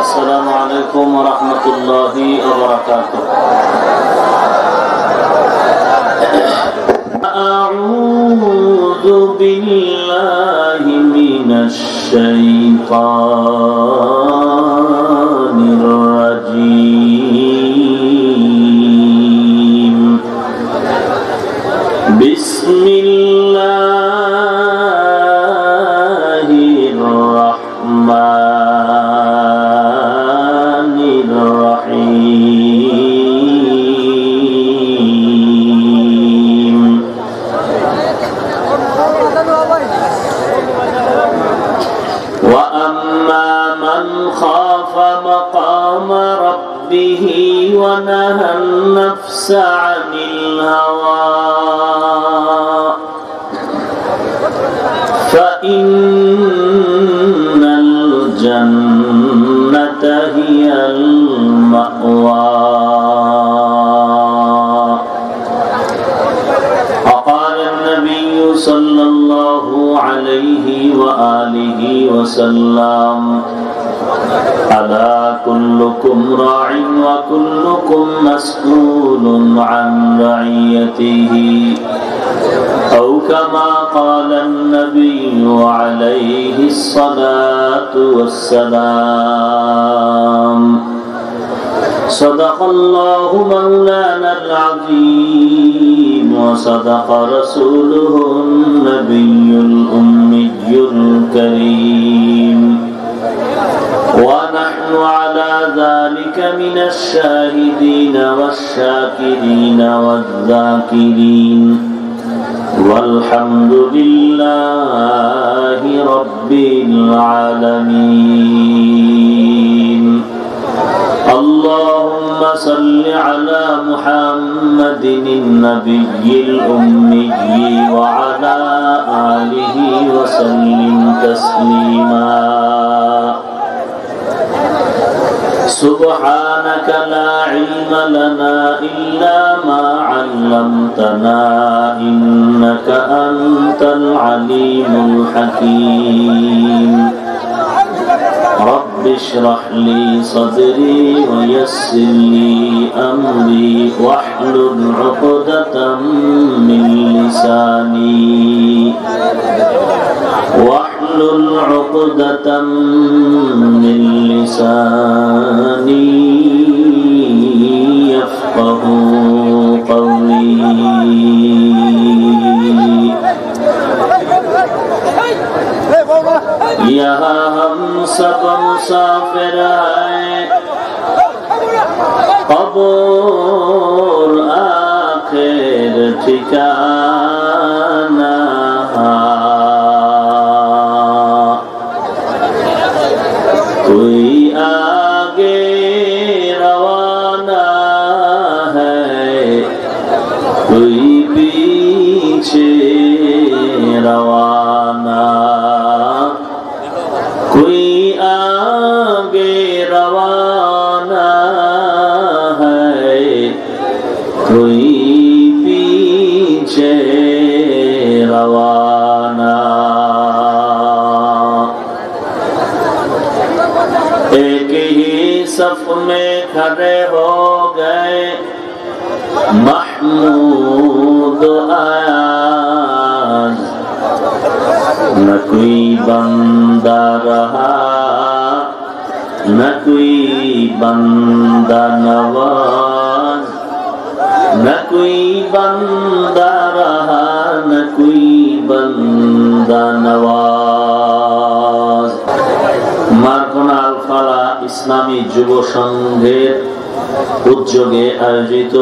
السلام عليكم ورحمة الله وبركاته. أعوذ بالله من الشيطان الرجيم. بسم الله الرحمن الرحيم. وأما من خاف مقام ربه ونهى النفس عن الهوى فإن الجنة هي المأوى. وقال النبي صلى الله عليه وآله وسلم: ألا كلكم راع وكلكم مسؤول عن رعيته، أو كما قال النبي عليه الصلاة والسلام. صدق الله مولانا العظيم، وصدق رسوله النبي الأمي الكريم، ونحن على ذلك من الشاهدين والشاكرين والذاكرين، والحمد لله رب العالمين. اللهم صل على محمد النبي الأمي وعلى آله وسلم تسليما. سبحانك لا علم لنا إلا ما علمتنا، إنك أنت العليم الحكيم. رب اشرح لي صدري ويسر لي أمري واحلل عقدة من لساني يفقه قولي. یہاں ہم سب مسافر ہیں، قبر آخر ٹھکانہ. کوئی آگے روانہ ہے، کوئی پیچھے روانہ. کوئی آگے روانہ ہے، کوئی پیچھے روانہ. ایک ہی صف میں کھڑے ہو گئے محمود ایاز، نہ کوئی بندہ رہا نہ کوئی بندہ نواز، نہ کوئی بندہ رہا نہ کوئی بندہ نواز. মার্কোনা Al Falah ইসলামী যুব সংঘের উদ্যোগে আয়োজিত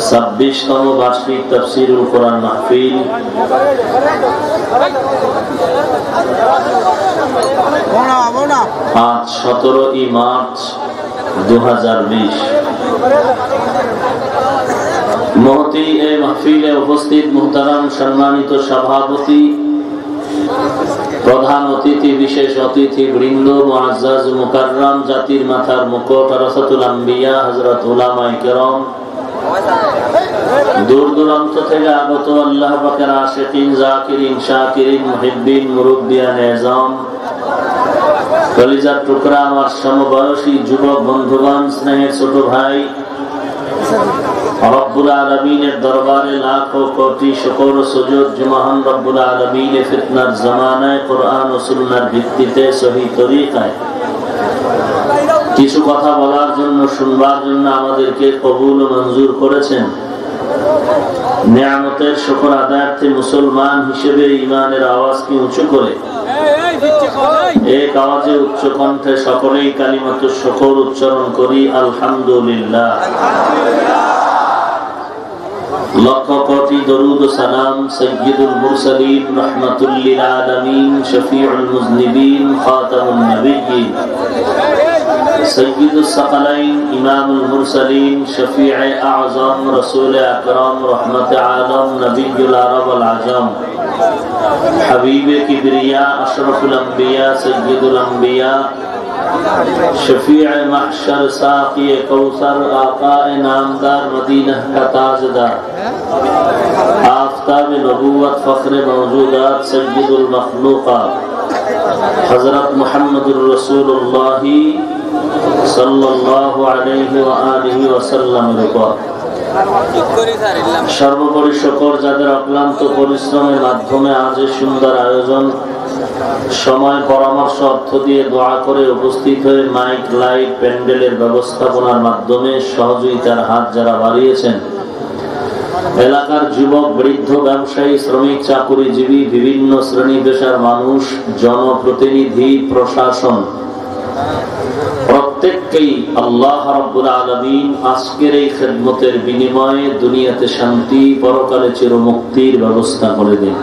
26তম বার্ষিক তাফসীরুল কোরআন মাহফিল আজ 17 মার্চ 2020 মহতি এই মাহফিলে উপস্থিত মুহতারাম সম্মানিত সভাপতি, প্রধান অতিথি, বিশেষ অতিথি বৃন্দ, মুআজ্জাজ মুকাররম, জাতির মাথার মুকুট, রাসাতুল আম্বিয়া হযরত উলামায়ে কেরাম, দূর দূরান্ত থেকে আগত আল্লাহ পাকের আশিকিন, জাকিরিন, শাকিরিন, মুহিব্বিন, মুরব্বিয়ান এজাম, কলিজার টুকরা আমার সমবয়সী যুবক বন্ধুগণ, স্নেহের ছোট ভাই, রব্বুল আলামিনের দরবারে লাখো কোটি শুকর ও সুজুদ যে মহান রব্বুল আলামিনের ফিতনার জামানায় কোরআন ও সুন্নাহর ভিত্তিতে সহি তরিকায় কিছু কথা বলার জন্য, শুনবার জন্য আমাদেরকে কবুল ও মঞ্জুর করেছেন। নিয়ামতের শুকর আদায়ার্থে মুসলমান হিসেবে ঈমানের আওয়াজকে উঁচু করে এক আওয়াজে উচ্চ কণ্ঠে সকলেই কালিমাতুশ শুকর উচ্চারণ করি, আলহামদুলিল্লাহ। লক্ষ কোটি দরুদ ও সালাম সাইয়্যিদুল মুরসালিন, রাহমাতুল লিল আলামিন, শফিউল মুযনিবিন, খাতামুন নবিয়্যিন, সাইয়্যিদুস সাকালাইন, ইমামুল মুরসালিন, শফিয়ে আযম, রাসূল আকরাম, রহমতে আলম, নবিয়্যুল আরব ওয়াল আজম, হাবিবে কিবরিয়া, আশরাফুল আম্বিয়া, সাইয়্যিদুল আম্বিয়া, शफीअ महशर, साक़ी कौसर, आक़ाए नामदार, मदीना का ताजदार, आफ़ताब नबूवत, फ़ख्र मौजूदात, सय्यदुल मखलूक़ात, हज़रत मुहम्मदुर रसूलुल्लाह सल्लल्लाहु अलैहि व आलिहि वसल्लम। সর্বোপরি শুকর যাদের অক্লান্ত পরিশ্রমের মাধ্যমে আজ এই সুন্দর আয়োজন, সময় পরামর্শ অর্থ দিয়ে দোয়া করে উপস্থিত হয়ে মাইক, লাইট, প্যান্ডেলের ব্যবস্থাপনার মাধ্যমে সহযোগিতার হাত যারা বাড়িয়েছেন, এলাকার যুবক, বৃদ্ধ, ব্যবসায়ী, শ্রমিক, চাকুরিজীবী, বিভিন্ন শ্রেণী পেশার মানুষ, জনপ্রতিনিধি, প্রশাসন, প্রত্যেককেই আল্লাহ রাব্বুল আলামিন আজকের এই খেদমতের বিনিময়ে দুনিয়াতে শান্তি, পরকালে চিরমুক্তির ব্যবস্থা করে দিন।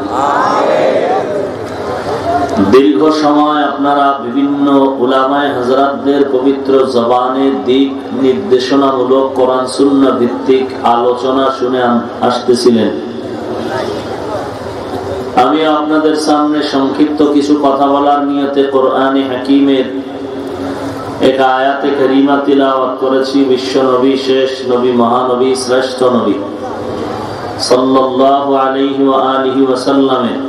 দীর্ঘ সময় আপনারা বিভিন্ন উলামায়ে হযরতদের পবিত্র জবানে দিক নির্দেশনামূলক কোরআন সুন্নাহ ভিত্তিক আলোচনা শুনে আসতেছিলেন। আমি আপনাদের সামনে সংক্ষিপ্ত কিছু কথা বলার নিয়তে কোরআনে হাকিমের এক আয়াতে কারিমা তিলাওয়াত করেছি। বিশ্ব নবী, শেষ নবী, মহানবী, শ্রেষ্ঠ নবী সাল্লাল্লাহু আলাইহি ওয়া আলিহি ওয়াসাল্লামের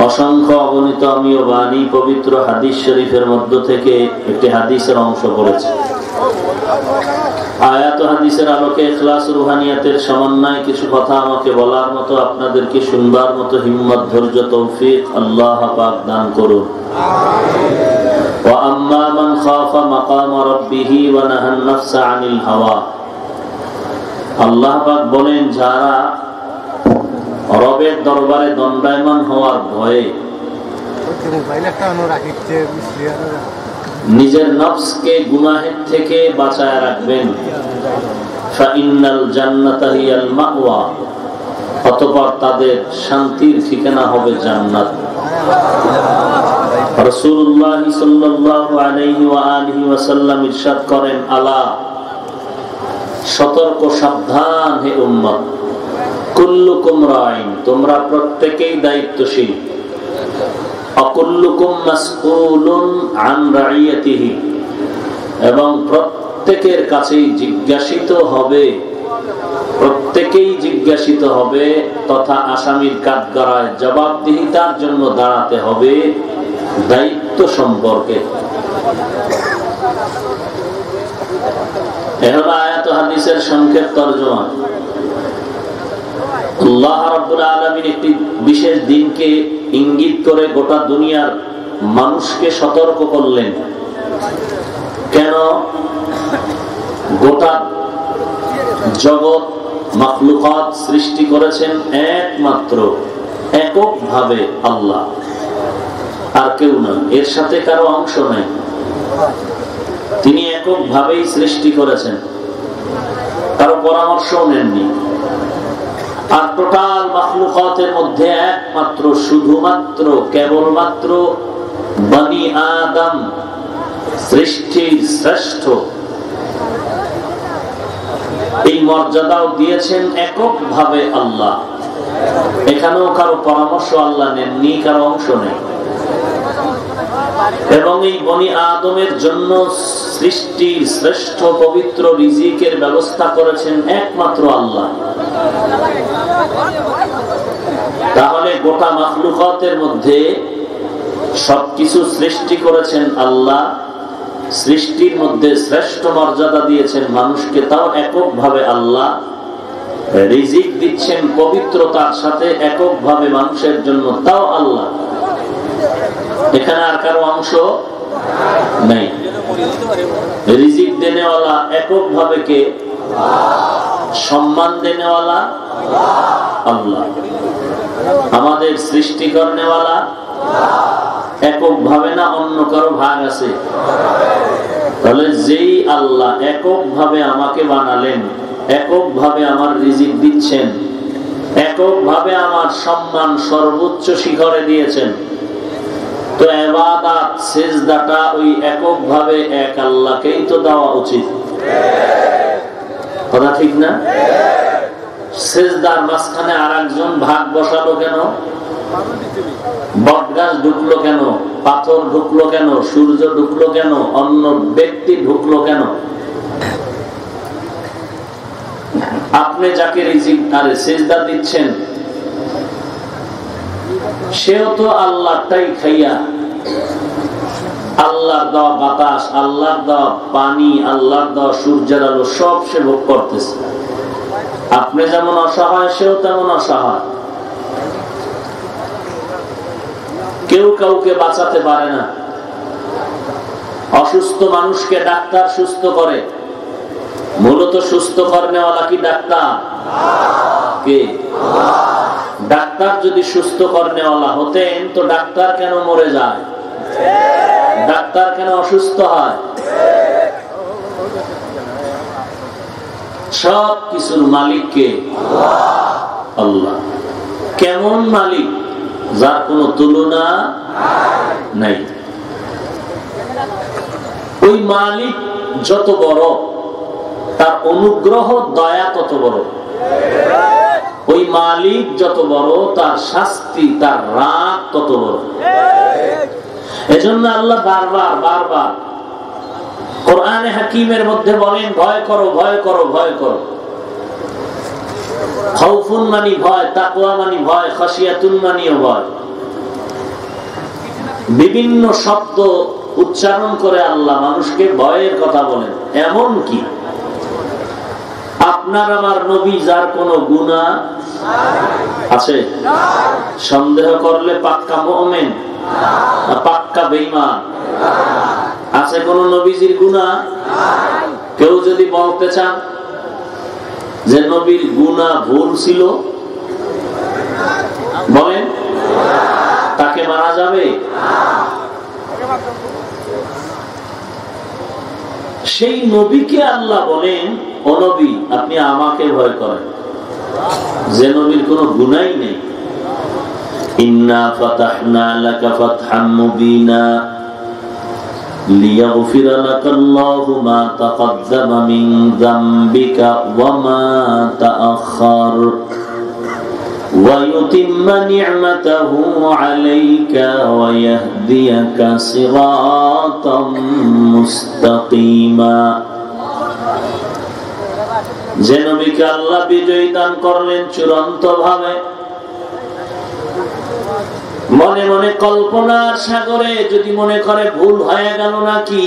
অসংখ্য অগণিত আমিও বাণী পবিত্র হাদিস শরীফের মধ্য থেকে একটি হাদিসের অংশ পড়েছি। আয়াত ও হাদিসের আলোকে ইখলাস রুহানিয়াতের সমন্বয়ে কিছু কথা আমাকে বলার মতো, আপনাদেরকে শুনবার মতো হিম্মত, ধৈর্য, তৌফিক আল্লাহ পাক দান করুন। ওয়া আম্মা মান খাফা মাকাম রাব্বিহি ওয়া নাহান নাফসা আনিল হাওয়া। আল্লাহ পাক বলেন, যারা রবের দরবারে দণ্ডায়মান হওয়ার ভয়ে নিজের নফসকে গুনাহের থেকে বাঁচায় রাখবেন, ফাইন্নাল জান্নাতা হিয়াল মাওয়া, অতঃপর তাদের শান্তির ঠিকানা হবে জান্নাত। রাসূলুল্লাহ সাল্লাল্লাহু আলাইহি ওয়া আলিহি ওয়াসাল্লাম ইরশাদ করেন, আলা, সতর্ক, সাবধান হে উম্মত, কুল্লুকুম রাইন, তোমরা প্রত্যেকেই দায়িত্বশীল, অকুল্লুকুম মাসউলুন আন রাইয়াতিহি, এবং প্রত্যেকের কাছেই জিজ্ঞাসিত হবে, প্রত্যেকেই জিজ্ঞাসিত হবে তথা আসামির কাঠগড়ায় জবাবদিহিতার জন্য দাঁড়াতে হবে দায়িত্ব সম্পর্কে। এহলো আয়াত ও হাদিসের সংক্ষেপ তরজমা। আল্লাহ রাব্বুল আলামিন একটি বিশেষ দিনকে ইঙ্গিত করে গোটা দুনিয়ার মানুষকে সতর্ক করলেন। কেন? গোটা জগৎ, মাখলুকাত সৃষ্টি করেছেন একমাত্র, এককভাবে আল্লাহ, আর কেউ নয়, এর সাথে কারো অংশ নাই। তিনি এককভাবেই সৃষ্টি করেছেন, কারো পরামর্শও নেননি। আর টোটাল মাখলুকাতের মধ্যে একমাত্র, শুধুমাত্র, কেবলমাত্র বনি আদম সৃষ্টির শ্রেষ্ঠ, এই মর্যাদাও দিয়েছেন এককভাবে আল্লাহ। এখানেও কারো পরামর্শ আল্লাহ নেননি, কারো অংশ নেই। এবং এই বনি আদমের জন্য সৃষ্টির শ্রেষ্ঠ পবিত্র রিজিকের ব্যবস্থা করেছেন একমাত্র আল্লাহ। তাহলে গোটা মাখলুকাতের মধ্যে সবকিছু সৃষ্টি করেছেন আল্লাহ, সৃষ্টির মধ্যে শ্রেষ্ঠ মর্যাদা দিয়েছেন মানুষকে, তাও এককভাবে আল্লাহ। রিজিক দিচ্ছেন পবিত্রতার সাথে এককভাবে মানুষের জন্য, তাও আল্লাহ। এখানে আর কারো অংশ নেই। রিজিক দেনেওয়ালা এককভাবে কে? সম্মান দেনেওয়ালা আল্লাহ। আমাদের সৃষ্টি করনেওয়ালা এককভাবে না অন্য কারো ভাগ আছে? তাহলে যেই আল্লাহ এককভাবে আমাকে বানালেন, এককভাবে আমার রিজিক দিচ্ছেন, এককভাবে আমার সম্মান সর্বোচ্চ শিখরে দিয়েছেন, তো ইবাদত সিজদাটা ওই এককভাবে এক আল্লাহকেই তো দেওয়া উচিত। কথা ঠিক না? সিজদার মাঝখানে আরেকজন ভাগ বসালো কেন? বটগাছ ঢুকলো কেন? পাথর ঢুকলো কেন? সূর্য ঢুকলো কেন? অন্য ব্যক্তি ঢুকলো কেন? আপনি যাকে রিজিক আর সিজদা দিচ্ছেন সেও তো আল্লাহটাই খাইয়া, আল্লাহর দেওয়া বাতাস, আল্লাহর দেওয়া পানি, আল্লাহর দেওয়া সূর্যের আলো সব সে ভোগ করতেছে। আপনি যেমন অসহায় সেও তেমন অসহায়। কেউ কাউকে বাঁচাতে পারে না। অসুস্থ মানুষকে ডাক্তার সুস্থ করে, মূলত সুস্থ করনেওয়ালা কি ডাক্তার? কে? ডাক্তার যদি সুস্থ করনেওয়ালা হতেন তো ডাক্তার কেন মরে যায়? ডাক্তার কেন অসুস্থ হয়? সব কিছুর মালিক কে? আল্লাহ। কেমন মালিক? যার কোনো তুলনা নাই। ওই মালিক যত বড়, তার অনুগ্রহ দয়া তত বড়। ওই মালিক যত বড়, তার শাস্তি, তার রাগ তত বড়। এজন্য আল্লাহ বারবার বারবার কোরআনে হাকিমের মধ্যে বলেন, ভয় করো, ভয় করো, ভয় করো। খাউফুন মানি ভয়, তাকওয়া মানি ভয়, খাশিয়াতুন মানিও ভয়। বিভিন্ন শব্দ উচ্চারণ করে আল্লাহ মানুষকে ভয়ের কথা বলেন। এমন কি আপনার আমার নবী যার কোনো গুনাহ আছে, সন্দেহ করলে পাক্কা মুমিন না পাক্কা বেঈমান? আছে কোন নবীজির গুনাহ? কেউ যদি বলতে চান যে নবীর গুনাহ ভুল ছিল, বলেন তাকে মারা যাবে? সেই নবীকে আল্লাহ বলেন, ও নবী আপনি আমাকে ভয় করেন, যে নবীর কোনো গুনাহই নেই। ইন্না ফাতাহনা লাকা ফাতহাম মুবিনা লিয়াগফিরা লাকাল্লাহু মা তাকাদ্দামা মিন যামবিকা ওয়া মা তাআখার ওয়া ইউতিম্মা নি'মাতাহু আলাইকা ওয়া ইয়াহদিয়াকা সিরাতাম মুস্তাকিমা। যে নবীকে আল্লাহ বিজয় দান করলেন চূড়ান্ত ভাবে, মনে মনে কল্পনার সাগরে যদি মনে করে ভুল হয়ে গেল নাকি,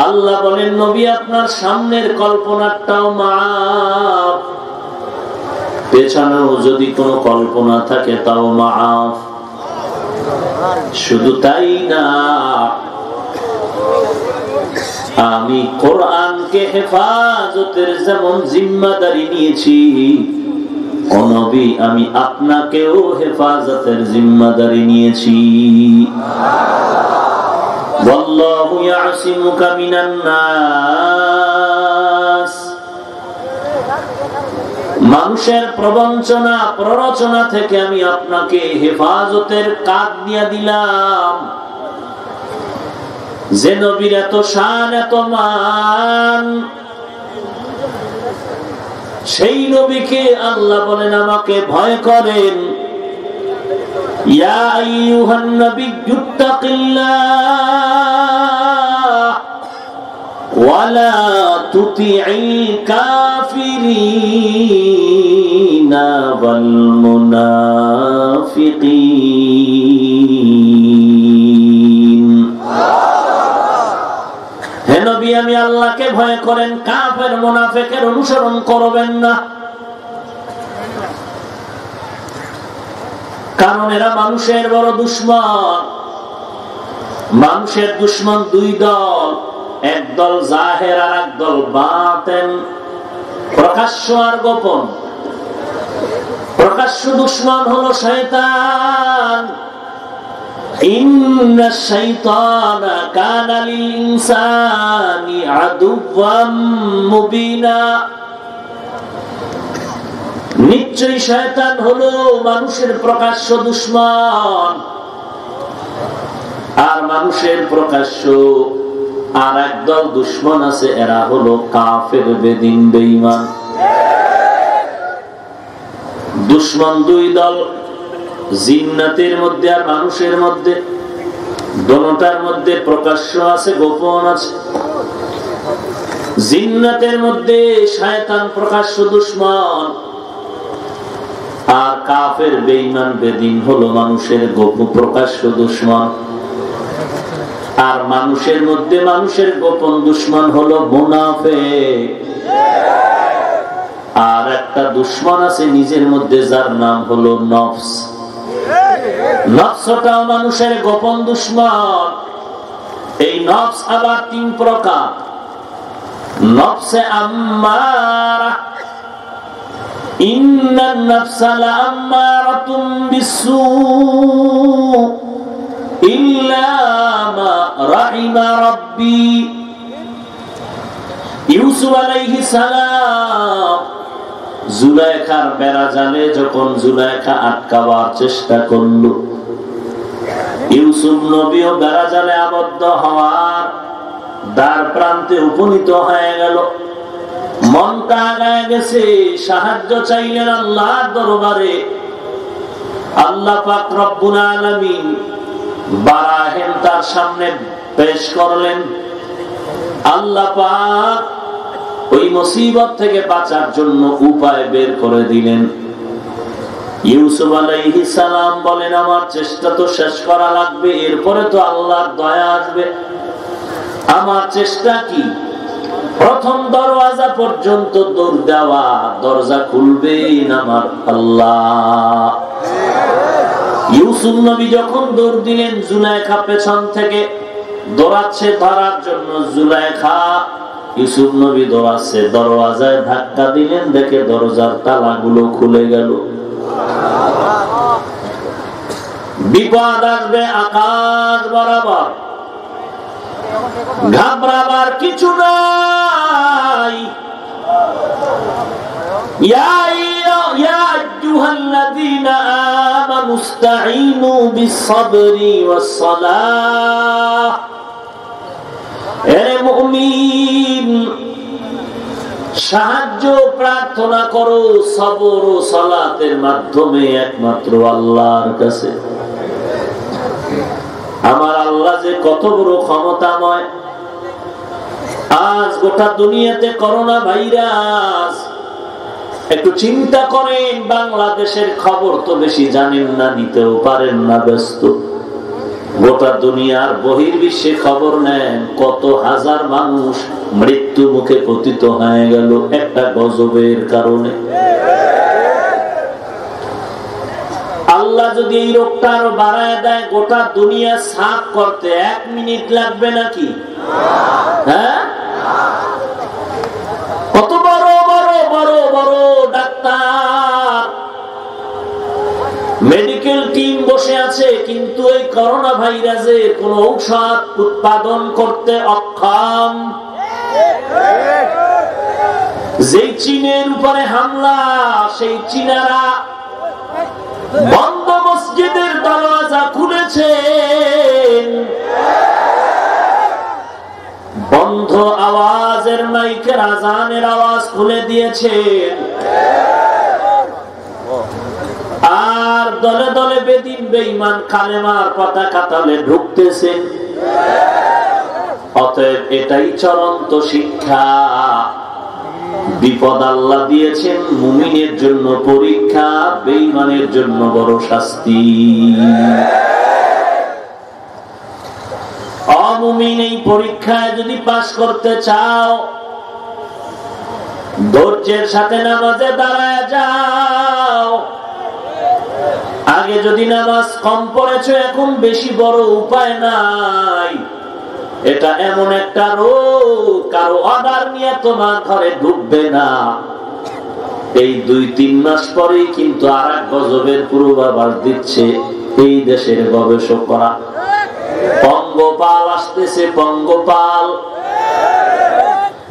আল্লাহ বলেন নবী আপনার সামনের কল্পনাটাও মাফ, পেছনেও যদি কোনো কল্পনা থাকে তাও মাফ। শুধু তাই না, আমি কোরআনকে হেফাজতের যেমন জিম্মাদারি নিয়েছি, ও নবী আমি আপনাকেও হেফাজতের জিম্মাদারি নিয়েছি। ওয়াল্লাহু ইয়াসিমুকা মিনান নাস। মানুষের প্রবঞ্চনা প্ররোচনা থেকে আমি আপনাকে হেফাজতের কাঁধ দিয়ে দিলাম। যে নবীর এত শান এত মান, সেই নবীকে আল্লাহ বলেন আমাকে ভয় করেন। ইয়া আইয়ুহান নাবিয়্যু ইত্তাকিল্লাহ ওয়া লা তুতি'ল কাফিরিনা ওয়াল মুনাফিকিন। হে নবী, আমি আল্লাহকে ভয় করেন, কাফের মুনাফিকের অনুসরণ করবেন না। কারণ এরা মানুষের বড় দুশমন। মানুষের দুশমন দুই দল, এক দল জাহের আর এক দল বাতেন, প্রকাশ্য আর গোপন। প্রকাশ্য দুশমন হলো শয়তান। ইন্নাশ শাইতানা কানা লিল ইনসানি আদুওয়াম মুবিনা। নিশ্চয়ই শয়তান হলো মানুষের প্রকাশ্য দুশমন। আর মানুষের প্রকাশ্য আর একদল দুশমন আছে, এরা হলো কাফের, বেদিন, বেঈমান। দুশমন দুই দল, জিন্নাতের মধ্যে আর মানুষের মধ্যে। দোনোটার মধ্যে প্রকাশ্য আছে, গোপন আছে। জিন্নাতের মধ্যে শয়তান প্রকাশ্য দুশমন, আর কাফের, বেঈমান, বেদিন হলো মানুষের গোপন প্রকাশ্য দুশমন। আর মানুষের মধ্যে মানুষের গোপন দুশমন হলো মুনাফিক। আর একটা দুশমন আছে নিজের মধ্যে, যার নাম হলো নফস। নফসটাও মানুষের গোপন দুশমন। এই নফস আবার তিন প্রকার। নফসে আম্মারা, ইন্নান নাফসা লাআম্মারাতুম বিসসূ ইল্লা মা রাহিমা রাব্বি। ইউসুফ আলাইহিস সালাম জুলাইখার বেড়া জালে যখন জুলাইখা আটকাবার চেষ্টা করল, ইউসুফ নবীও বেড়া জালে আবদ্ধ হওয়ার দ্বার প্রান্তে উপনীত হয়ে গেল। মনটা আগায় গেছে, সাহায্য চাইলেন আল্লাহর দরবারে। আল্লাহ পাক রব্বুল আলামিন বারাহেন তার সামনে পেশ করলেন। আল্লাহ পাক ওই মুসিবত থেকে বাঁচার জন্য উপায় বের করে দিলেন। ইউসুফ আলাইহিস সালাম বলেন, আমার চেষ্টা তো শেষ করা লাগবে, এরপরে তো আল্লাহর দয়া আসবে। আমার চেষ্টা কি? প্রথম দরওয়াজা পর্যন্ত দৌড় দেওয়া, দরজা খুলবেন আমার আল্লাহ। ইউসুফ নবী যখন দৌড় দিলেন, জুলাইখা পেছন থেকে দৌড়াচ্ছে ধরার জন্য। জুলাইখা, ইউসুফ নবী দৌড়াচ্ছে, দরওয়াজায় ধাক্কা দিলেন, দেখে দরজার তালাগুলো খুলে গেল। বিপদ আসবে আকাশ বরাবর, ঘাবড়াবার কিছু নাই। ইয়া আইয়ুহাল্লাযীনা আমানু ইসতাঈনু বিস-সাবরি ওয়াস-সালাহ। হে মুমিন, সাহায্য প্রার্থনা করো সবর ও সালাতের মাধ্যমে একমাত্র আল্লাহর কাছে। আমার আল্লাহ যে কত বড় ক্ষমতাময়। আজ গোটা দুনিয়াতে করোনা ভাইরাস, একটু চিন্তা করেন, বাংলাদেশের খবর তো বেশি জানেন না, নিতেও পারেন না, ব্যস্ত। গোটা দুনিয়ার বহির্বিশ্বে খবর নেন, কত হাজার মানুষ মৃত্যু মুখে পতিত হয়ে গেল একটা গজবের কারণে। আল্লাহ যদি এই রোগটা আরো বাড়ায় দেয়, গোটা দুনিয়া সাফ করতে 1 মিনিট লাগবে নাকি? হ্যাঁ, কত বড় বড় বড় বড় ডাক্তার, মেডিকেল টিম বসে আছে, কিন্তু এই করোনা ভাইরাসের কোন ঔষধ উৎপাদন করতে অক্ষম। যেই চীনের উপরে হামলা, সেই চীনারা বন্ধ মসজিদের দরজা খুলেছেন, বন্ধ আওয়াজের মাইকের আজানের আওয়াজ খুলে দিয়েছেন। আর আর দলে দলে বেদিন বেঈমান কালেমার পতাকা তলে ঢুকতেছেন। অতএব এটাই চূড়ান্ত শিক্ষা। বিপদ আল্লাহ দিয়েছেন মুমিনের জন্য পরীক্ষা, বেঈমানের জন্য বড় শাস্তি। অমুমিন এই পরীক্ষায় যদি পাস করতে চাও, ধৈর্যের সাথে নামাজে দাঁড়ায় যাও। আগে যদি নামাজ কম পড়েছো, এখন বেশি বড় উপায় নাই। এটা এমন একটা রোগ, কারো অর্ডার নিয়ে তোমার ঘরে ঢুকবে না। এই 2-3 মাস পরেই কিন্তু আর এক গজবের পূর্বাভাস দিচ্ছে এই দেশের গবেষকরা। পঙ্গপাল আসতেছে, পঙ্গপাল।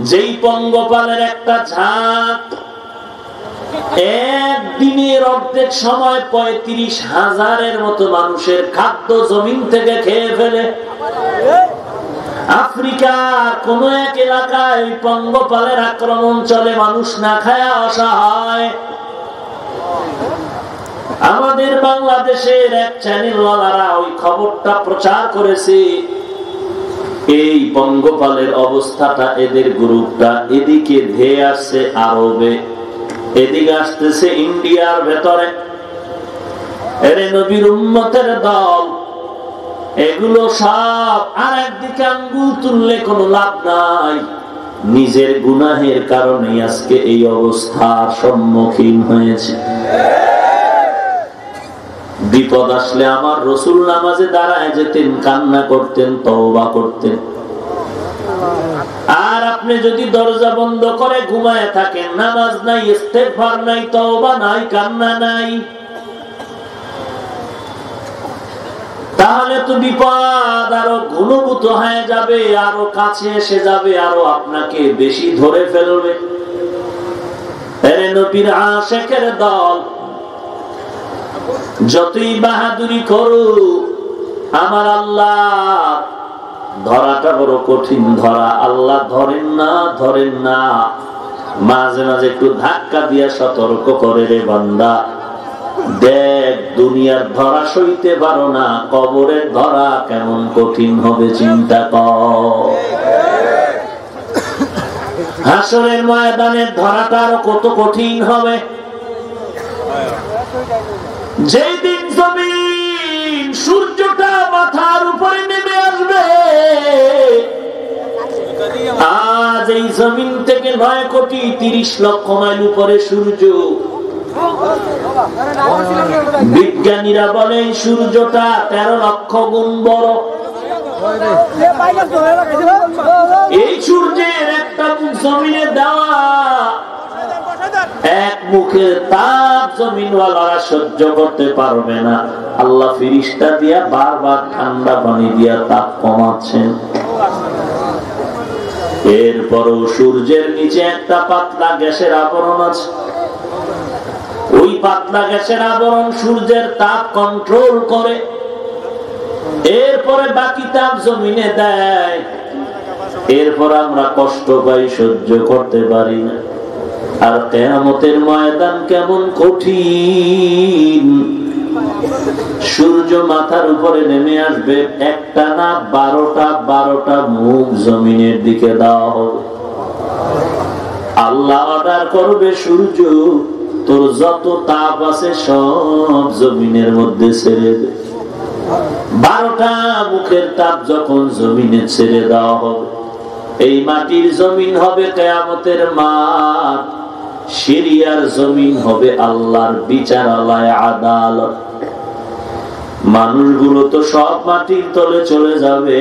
যেই পঙ্গপালের একটা ঝাঁক একদিনের অর্ধেক সময় 35,000-এর মতো মানুষের খাদ্য জমিন থেকে খেয়ে ফেলে। আফ্রিকার কোন এক এলাকায় পঙ্গপালের আক্রমণ চলে, মানুষ না খায়া অসহায়। আমাদের বাংলাদেশের এক চ্যানেলওয়ালারা ওই খবরটা প্রচার করেছে। এই পঙ্গপালের অবস্থাটা, এদের গ্রুপটা এদিকে ধেয়ে আসছে আরবে, এদিকে আসতেছে ইন্ডিয়ার ভেতরে। এরে নবীর উম্মতের দল, এগুলো সব আর একদিকে আঙ্গুল তুললে কোনো লাভ নাই। নিজের গুনাহের কারণে আজকে এই অবস্থার সম্মুখীন হয়েছে। বিপদ আসলে আমার রাসূল নামাজে দাঁড়ায় যেতেন, কান্না করতেন, তওবা করতেন। আর আপনি যদি দরজা বন্ধ করে ঘুমায় থাকেন, নামাজ নাই, ইস্তেগফার নাই, তওবা নাই, কান্না নাই, তাহলে তো বিপদ আরো ঘনীভূত হয়ে যাবে, আরো কাছে এসে যাবে, আরো আপনাকে বেশি ধরে ফেলবে। এরে নবীর আশিকের দল, যতই বাহাদুরি করো, আমার আল্লাহ ধরাটা বড় কঠিন ধরা। আল্লাহ ধরেন না, ধরেন না। মাঝে মাঝে একটু ধাক্কা দিয়া সতর্ক করে, রে বান্দা দেখ, দুনিয়ার ধরা সইতে পারো না, কবরের ধরা কেমন কঠিন হবে চিন্তা কর। হাসরের ময়দানের ধরাটা আরো কত কঠিন হবে। যেই দিন জমিন সূর্যটা মাথার উপরে নেমে আসবে, আজ এই জমিন থেকে 9,30,00,000 মাইল উপরে সূর্য। বিজ্ঞানীরা বলে সূর্যটা 13 লক্ষ গুণ বড়। এই সূর্যের একটা মুখ জমিনে দেওয়া, এক মুখের তাপ জমিনওয়ালারা সহ্য করতে পারবে না। আল্লাহ ফিরিস্তা দিয়া বারবার ঠান্ডা পানি দিয়া তাপ কমাচ্ছেন। এরপরও সূর্যের নিচে একটা পাতলা গ্যাসের আবরণ আছে। ওই পাতলা গ্যাসের আবরণ সূর্যের তাপ কন্ট্রোল করে। এরপরে বাকি তাপ জমিনে দেয়। এরপর আমরা কষ্ট পাই, সহ্য করতে পারি না। আর কিয়ামতের ময়দান কেমন কঠিন। সূর্য মাথার উপরে নেমে আসবে, একটা না 12টা মুখ জমিনের দিকে দেওয়া হবে। আল্লাহ অর্ডার করবে, সূর্য তোর যত তাপ আছে সব জমিনের মধ্যে ছেড়ে দে। 12টা মুখের তাপ যখন জমিনে ছেড়ে দেওয়া হবে, এই মাটির জমিন হবে কিয়ামতের মাঠ, সিরিয়ার জমিন হবে আল্লাহর বিচারালয়, আদালত। মানুষগুলো তো সব মাটির তলে চলে যাবে।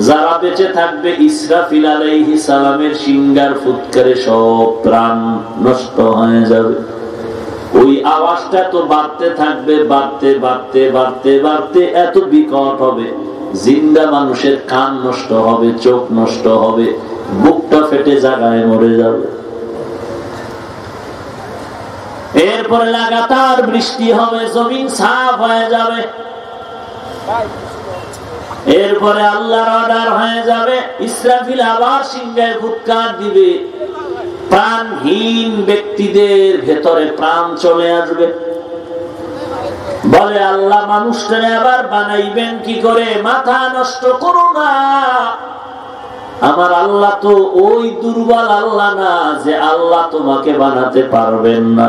যারা বেঁচে থাকবে, ইসরাফিল আলাইহিস সালামের সিংহার ফুৎকারে সব প্রাণ নষ্ট হয়ে যাবে। ওই আওয়াজটা তো বাড়তে থাকবে, বাড়তে বাড়তে বাড়তে বাড়তে এত বিকট হবে, জিন্দা মানুষের কান নষ্ট হবে, চোখ নষ্ট হবে, বুকটা ফেটে জায়গায় মরে যাবে। এরপরে লাগাতার বৃষ্টি হবে, জমিন সাফ হয়ে যাবে। এরপরে আল্লাহর অর্ডার হয়ে যাবে, ইসরাফিল আবার সিংহায় ফুৎকার দিবে। প্রাণহীন ব্যক্তিদের ভেতরে প্রাণ চলে আসবে। বলে আল্লাহ মানুষটারে আবার বানাইবেন কি করে? মাথা নষ্ট করো না, আমার আল্লাহ তো ওই দুর্বল আল্লাহ না যে আল্লাহ তোমাকে বানাতে পারবেন না।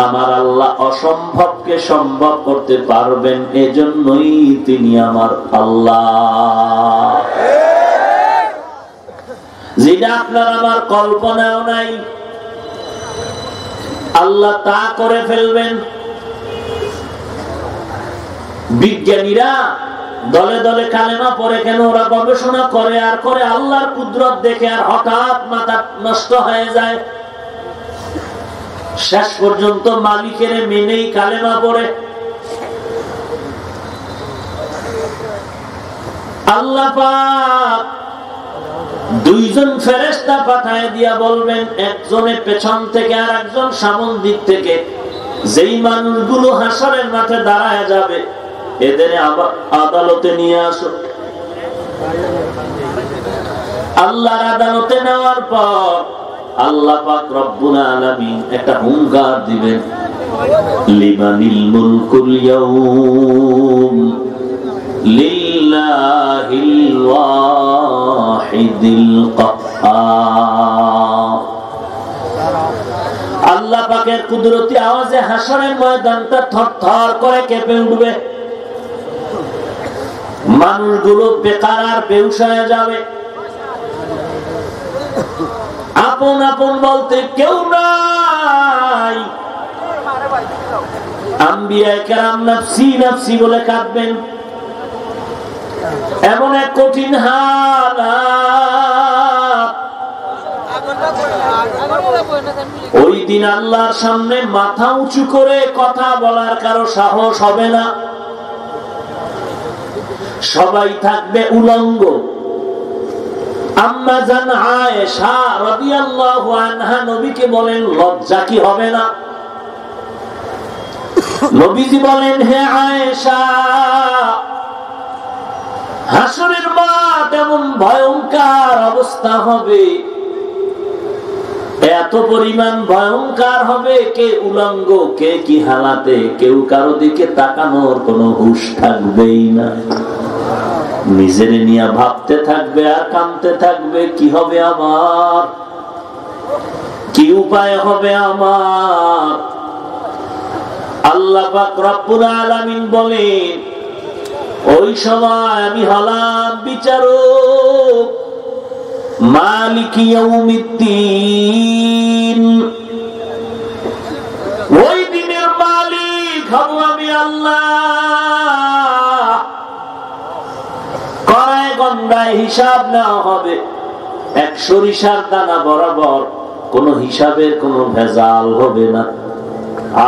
আমার আল্লাহ অসম্ভবকে সম্ভব করতে পারবেন, এজন্যই তিনি আমার আল্লাহ। যেটা আপনার আমার কল্পনাও নাই, আল্লাহ তা করে ফেলবেন। বিজ্ঞানীরা দলে দলে কালেমা পড়ে কেন? ওরা গবেষণা করে আর করে, আল্লাহর কুদরত দেখে আর হঠাৎ মাথা নষ্ট হয়ে যায়। শেষ পর্যন্ত মালিকের মেনেই কালেমা পড়ে। আল্লাহ পাক দুইজন ফেরেশতা পাঠায় দিয়া বলবেন, একজনের পেছন থেকে আর একজন সামন দিক থেকে, যেই মানুষগুলো হাসরের মাঠে দাঁড়ায় যাবে এদের আদালতে নিয়ে আসো। আল্লাহর আদালতে নেওয়ার পর আল্লাহ পাক রব্বুল আলামিন একটা হুঙ্কার দিবেন, লিমানিল মুলকুল ইয়াউম লিল্লাহিল ওয়াহিদিল কাহ্হার। আল্লাহ পাকের কুদরতি আওয়াজে হাসরের ময়দানটা থরথর করে কেঁপে উঠবে। মানুষগুলো বেকার আর বেহুশ হয়ে যাবে। আপন আপন বলতে কেউ নাই। আম্বিয়া কেরাম নাফসি নাফসি বলে কাঁদবেন। এমন এক কঠিন হালাত, ওই দিন আল্লাহর সামনে মাথা উঁচু করে কথা বলার কারো সাহস হবে না। সবাই থাকবে উলঙ্গ। আম্মা জান আয়েশা রাদিয়াল্লাহু আনহা নবীকে বলেন, লজ্জা কি হবে না? নবীজি বলেন, হে আয়েশা, হাসরের মাঠ এমন ভয়ঙ্কর অবস্থা হবে, এত পরিমাণ ভয়ঙ্কর হবে, কে উলঙ্গ কে কি হালাতে, কেউ কারো দিকে তাকানোর কোনো হুঁশ থাকবেই না। নিজের নিয়ে ভাবতে থাকবে আর কাঁদতে থাকবে, কি হবে আমার, কি উপায় হবে আমার। আল্লাহ পাক রব্বুল আলামিন বলেন, ওই সময় আমি হলাম বিচারক, মালিক ইয়াউমিদ্দিন। ওই দিনের মালিক হব আমি আল্লাহ। কড়ায় গন্ডায় হিসাব নেওয়া হবে, এক সরিষার দানা বরাবর, কোন হিসাবের কোন ভেজাল হবে না।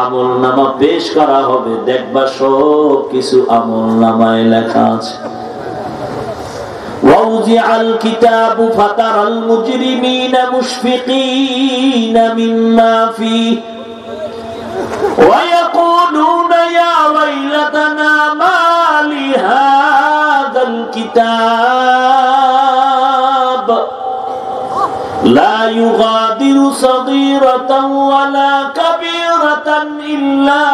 আমল নামা পেশ করা হবে, দেখবা সব কিছু আমল নামায় লেখা আছে। وَوُضِعَ الْكِتَابُ فَتَرَى الْمُجْرِمِينَ مُشْفِقِينَ مِمَّا فِيهِ وَيَقُولُونَ يَا وَيْلَتَنَا مَا لِهَذَا الْكِتَابِ لَا يُغَادِرُ صَغِيرَةً وَلَا كَبِيرَةً إِلَّا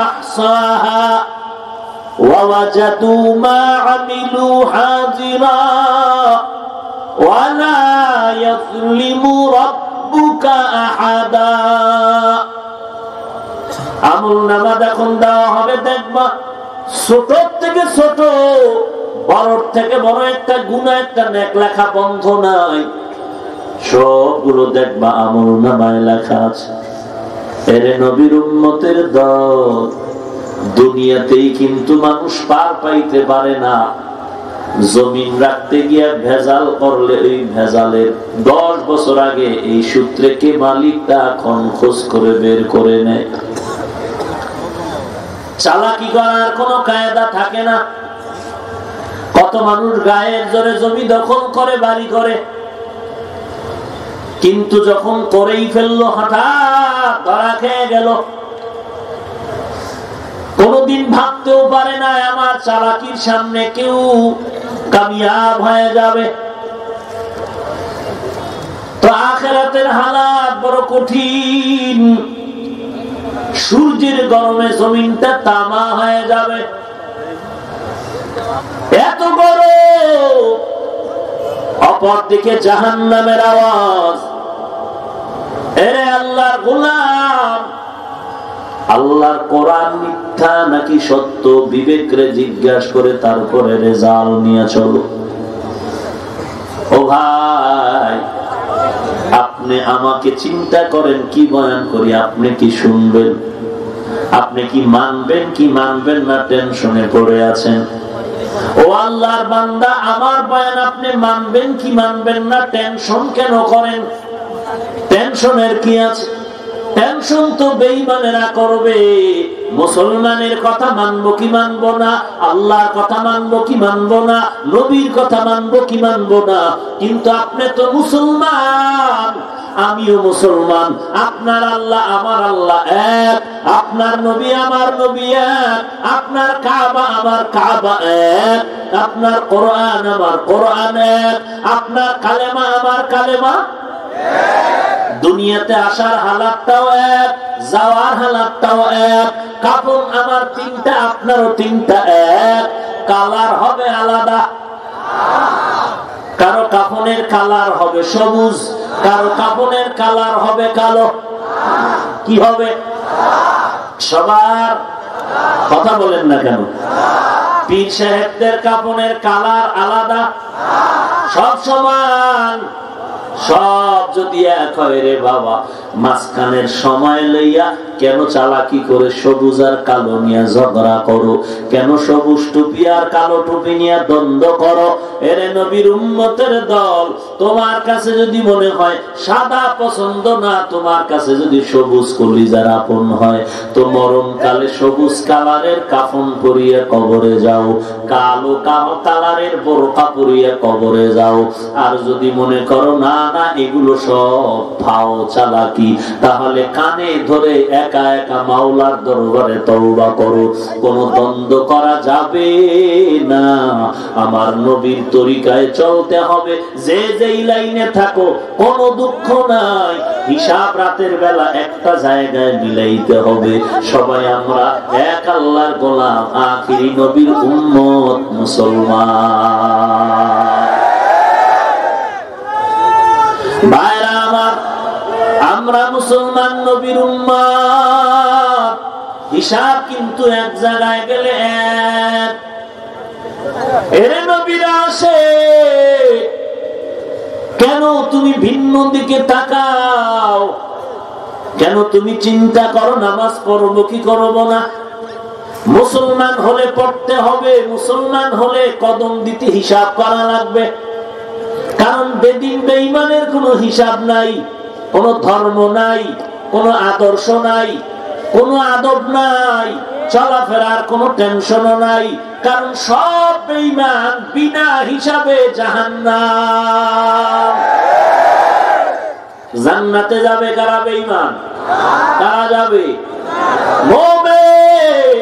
أَحْصَاهَا وَوَجَدُوا مَا عَمِلُوا حَاضِرًا وَلَا يَظْلِمُ رَبُّكَ أَحَدًا। আমলনামা যখন দেওয়া হবে, দেখবা ছোট থেকে ছোট, বড় থেকে বড় একটা গুনাহ একটা নেক লেখা বন্ধ নাই, সবগুলো দেখবা আমলনামায় লেখা আছে। এরে নবীর উম্মতের দল, দুনিয়াতেই কিন্তু মানুষ পার পাইতে পারে না। জমিন রাখতে গিয়া ভেজাল করলে ওই ভেজালের 10 বছর আগে এই সূত্রে কে মালিক তা এখন খোঁজ করে বের করে নেয়। চালাকি করার কোনো কায়দা থাকে না। কত মানুষ গায়ের জোরে জমি দখল করে বাড়ি করে, কিন্তু যখন করেই ফেললো হঠাৎ ধরা খেয়ে গেল। কোনদিন ভাবতেও পারে না আমার চালাকির সামনে কেউ কামিয়াব হয়ে যাবে। তো আখিরাতের হালাত বড় কঠিন। সূর্যের গরমে জমিনটা তামা হয়ে যাবে, এত গরম। অপরদিকে জাহান্নামের আওয়াজ, এরে আল্লাহর গোলাম, আল্লাহর কোরআন মিথ্যা নাকি সত্য বিবেকরে জিজ্ঞাসা করে তারপরে রেজাল্ট নিয়ে চলো। ও ভাই, আপনি আমাকে চিন্তা করেন কি বয়ান করি, আপনি কি শুনবেন, আপনি কি মানবেন কি মানবেন না টেনশনে পড়ে আছেন। ও আল্লাহর বান্দা, আমার বয়ান আপনি মানবেন কি মানবেন না টেনশন কেন করেন? টেনশনের কি আছে? টেনশন তো বেঈমানেরা করবে। মুসলমানের কথা মানবো কি মানবো না, আল্লাহর কথা মানবো কি মানবো না, নবীর কথা মানবো কি মানবো না। কিন্তু আপনি তো মুসলমান, আমিও মুসলমান, আপনার আল্লাহ আমার আল্লাহ এক, আপনার নবী আমার নবী এক, আপনার কাবা আমার কাবা এক, আপনার কোরআন আমার কোরআন এক, আপনার কালেমা আমার কালেমা এক। দুনিয়াতে আসার হালাতটাও এক, যাওয়ার হালাতটাও এক, কাপড় আমার তিনটা আপনারও তিনটা এক, কালার হবে আলাদা। কারো কাফনের কালার হবে সবুজ, কারো কাফনের কালার হবে কালো। কি হবে? সবার কথা বলেন না কেন? পীর সাহেবদের কাফনের কালার আলাদা, সব সমান। সব যদি এক হয় রে বাবা, মাঝখানের সময় লইয়া কেন চালাকি করে সবুজ আর কালো নিয়ে ঝগড়া করো? কেন সবুজ টুপি আর কালো টুপি নিয়ে দ্বন্দ্ব করো? এরে নবীর উম্মতের দল, তোমার কাছে যদি মনে হয় সাদা পছন্দ না, তোমার কাছে যদি সবুজ কলিজার আপন হয়, তো মরণকালে সবুজ কালারের কাফন পরিয়ে কবরে যাও, কালো কালারের বোরকা পরিয়ে কবরে যাও। আর যদি মনে করো না না এগুলো সব ফাও চালাকি, তাহলে কানে ধরে একা একা মাওলার দরবারে তওবা করো। কোনো দ্বন্দ্ব করা যাবে না, আমার নবীর তরিকায় চলতে হবে। যে যেই লাইনে থাকো কোনো দুঃখ নাই, হিসাব রাতের বেলা একটা জায়গায় মিলাইতে হবে। সবাই আমরা এক আল্লাহর গোলাম, আখিরি নবীর উম্মত মুসলমান। ভাইরা আমার, আমরা মুসলমান নবীর উম্মত, হিসাব কিন্তু এক জায়গায় গেলে এক। এর নবীরা আসে, কেন তুমি ভিন্ন দিকে তাকাও? কেন তুমি চিন্তা করো নামাজ পড়বো কি করবো না? মুসলমান হলে পড়তে হবে, মুসলমান হলে কদম দিতে হিসাব করা লাগবে। কারণ বেদিন বেঈমানের কোনো হিসাব নাই, কোনো ধর্ম নাই, কোনো আদর্শ নাই, কোনো আদব নাই, চলাফেরার কোনো টেনশনও নাই। কারণ সব বেঈমান, বিনা হিসাবে জাহান্নাম। জান্নাতে যাবে কারা? বেঈমান। কারা যাবে? মুমিন।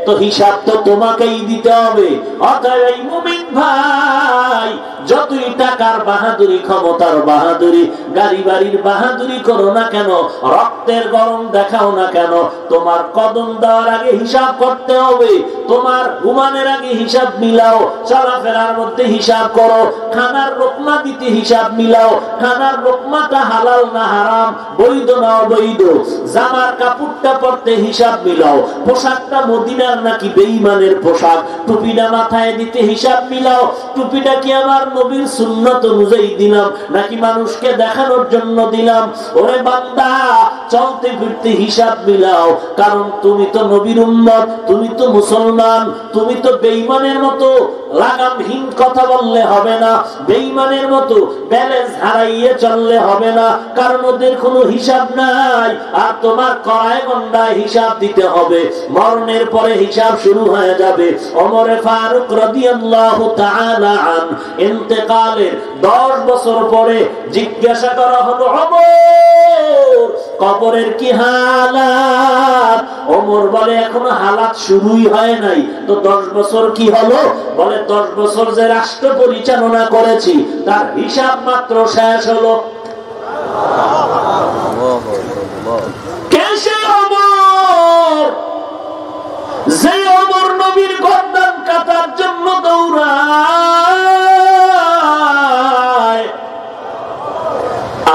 তো হিসাব তো তোমাকেই দিতে হবে। অতএব এই মুমিন ভাই, যতই টাকার বাহাদুরি, ক্ষমতার বাহাদুরি, গাড়ি বাড়ির বাহাদুরি করো না কেন, রক্তের গরম দেখাও না কেন, তোমার কদম দেওয়ার আগে হিসাব করতে হবে। তোমার ঘুমানোর আগে হিসাব মিলাও, চলাফেরার মধ্যে হিসাব করো, খানার লোকমা দিতে হিসাব মিলাও, খানার লোকমাটা হালাল না হারাম, বৈধ না অবৈধ, জামার কাপড়টা পরতে হিসাব মিলাও, পোশাকটা মদিনার নাকি বেঈমানের পোশাক, টুপিটা মাথায় দিতে হিসাব মিলাও, টুপিটা কি আমার নবীর সুন্নাত অনুযায়ী দিলাম নাকি মানুষকে দেখানোর জন্য দিলাম? ওরে বান্দা, চলতে ফিরতে হিসাব মিলাও। কারণ তুমি তো নবীর উম্মত, তুমি তো মুসলমান, তুমি তো বেঈমানের মতো লাগামহীন কথা বললে হবে না, বেঈমানের মতো ব্যালেন্স হারাইয়ে চললে হবে না। কারণ ওদের কোনো হিসাব নাই, আর তোমার কড়ায় গন্ডায় হিসাব দিতে হবে। মরণের পরে হিসাব শুরু হয়ে যাবে। ওমর ফারুক রাদিয়াল্লাহু তাআলা আন ইন্তেকালের 10 বছর পরে জিজ্ঞাসা করা হলো, ওমর কবরের কি হালাত? ওমর বলে এখনো হালাত শুরুই হয় নাই। তো 10 বছর কি হলো? বলে 10 বছর যে রাষ্ট্র পরিচালনা করেছি তার হিসাব মাত্র শেষ হলো। কে সে ওমর যে ওমর নবীর গর্দান কাটার জন্য দৌড়ায়,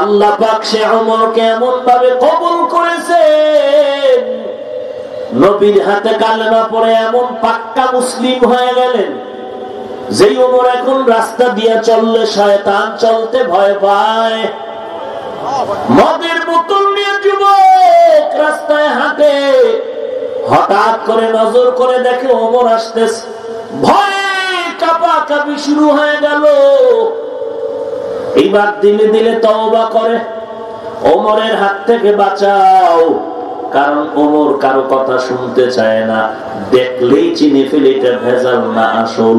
আল্লাহ পাক সে ওমরকে এমন ভাবে কবুল করেছেন, নবীর হাতে কালেমা পড়ে এমন পাক্কা মুসলিম হয়ে গেলেন, যেই ওমর এখন রাস্তা দিয়ে চললে শয়তান চলতে ভয় পায়। মদের বোতল নিয়ে যুবক রাস্তায় হাঁটে, হঠাৎ করে নজর করে দেখে ওমর আসতেছে, ভয়ে কাঁপাকাঁপি শুরু হয়ে গেল। এইবার দিলে দিলে তওবা করে, ওমরের হাত থেকে বাঁচাও। কারণ ওমর কারো কথা শুনতে চায় না, দেখলেই চিনে ফেলে এটা ভেজাল না আসল।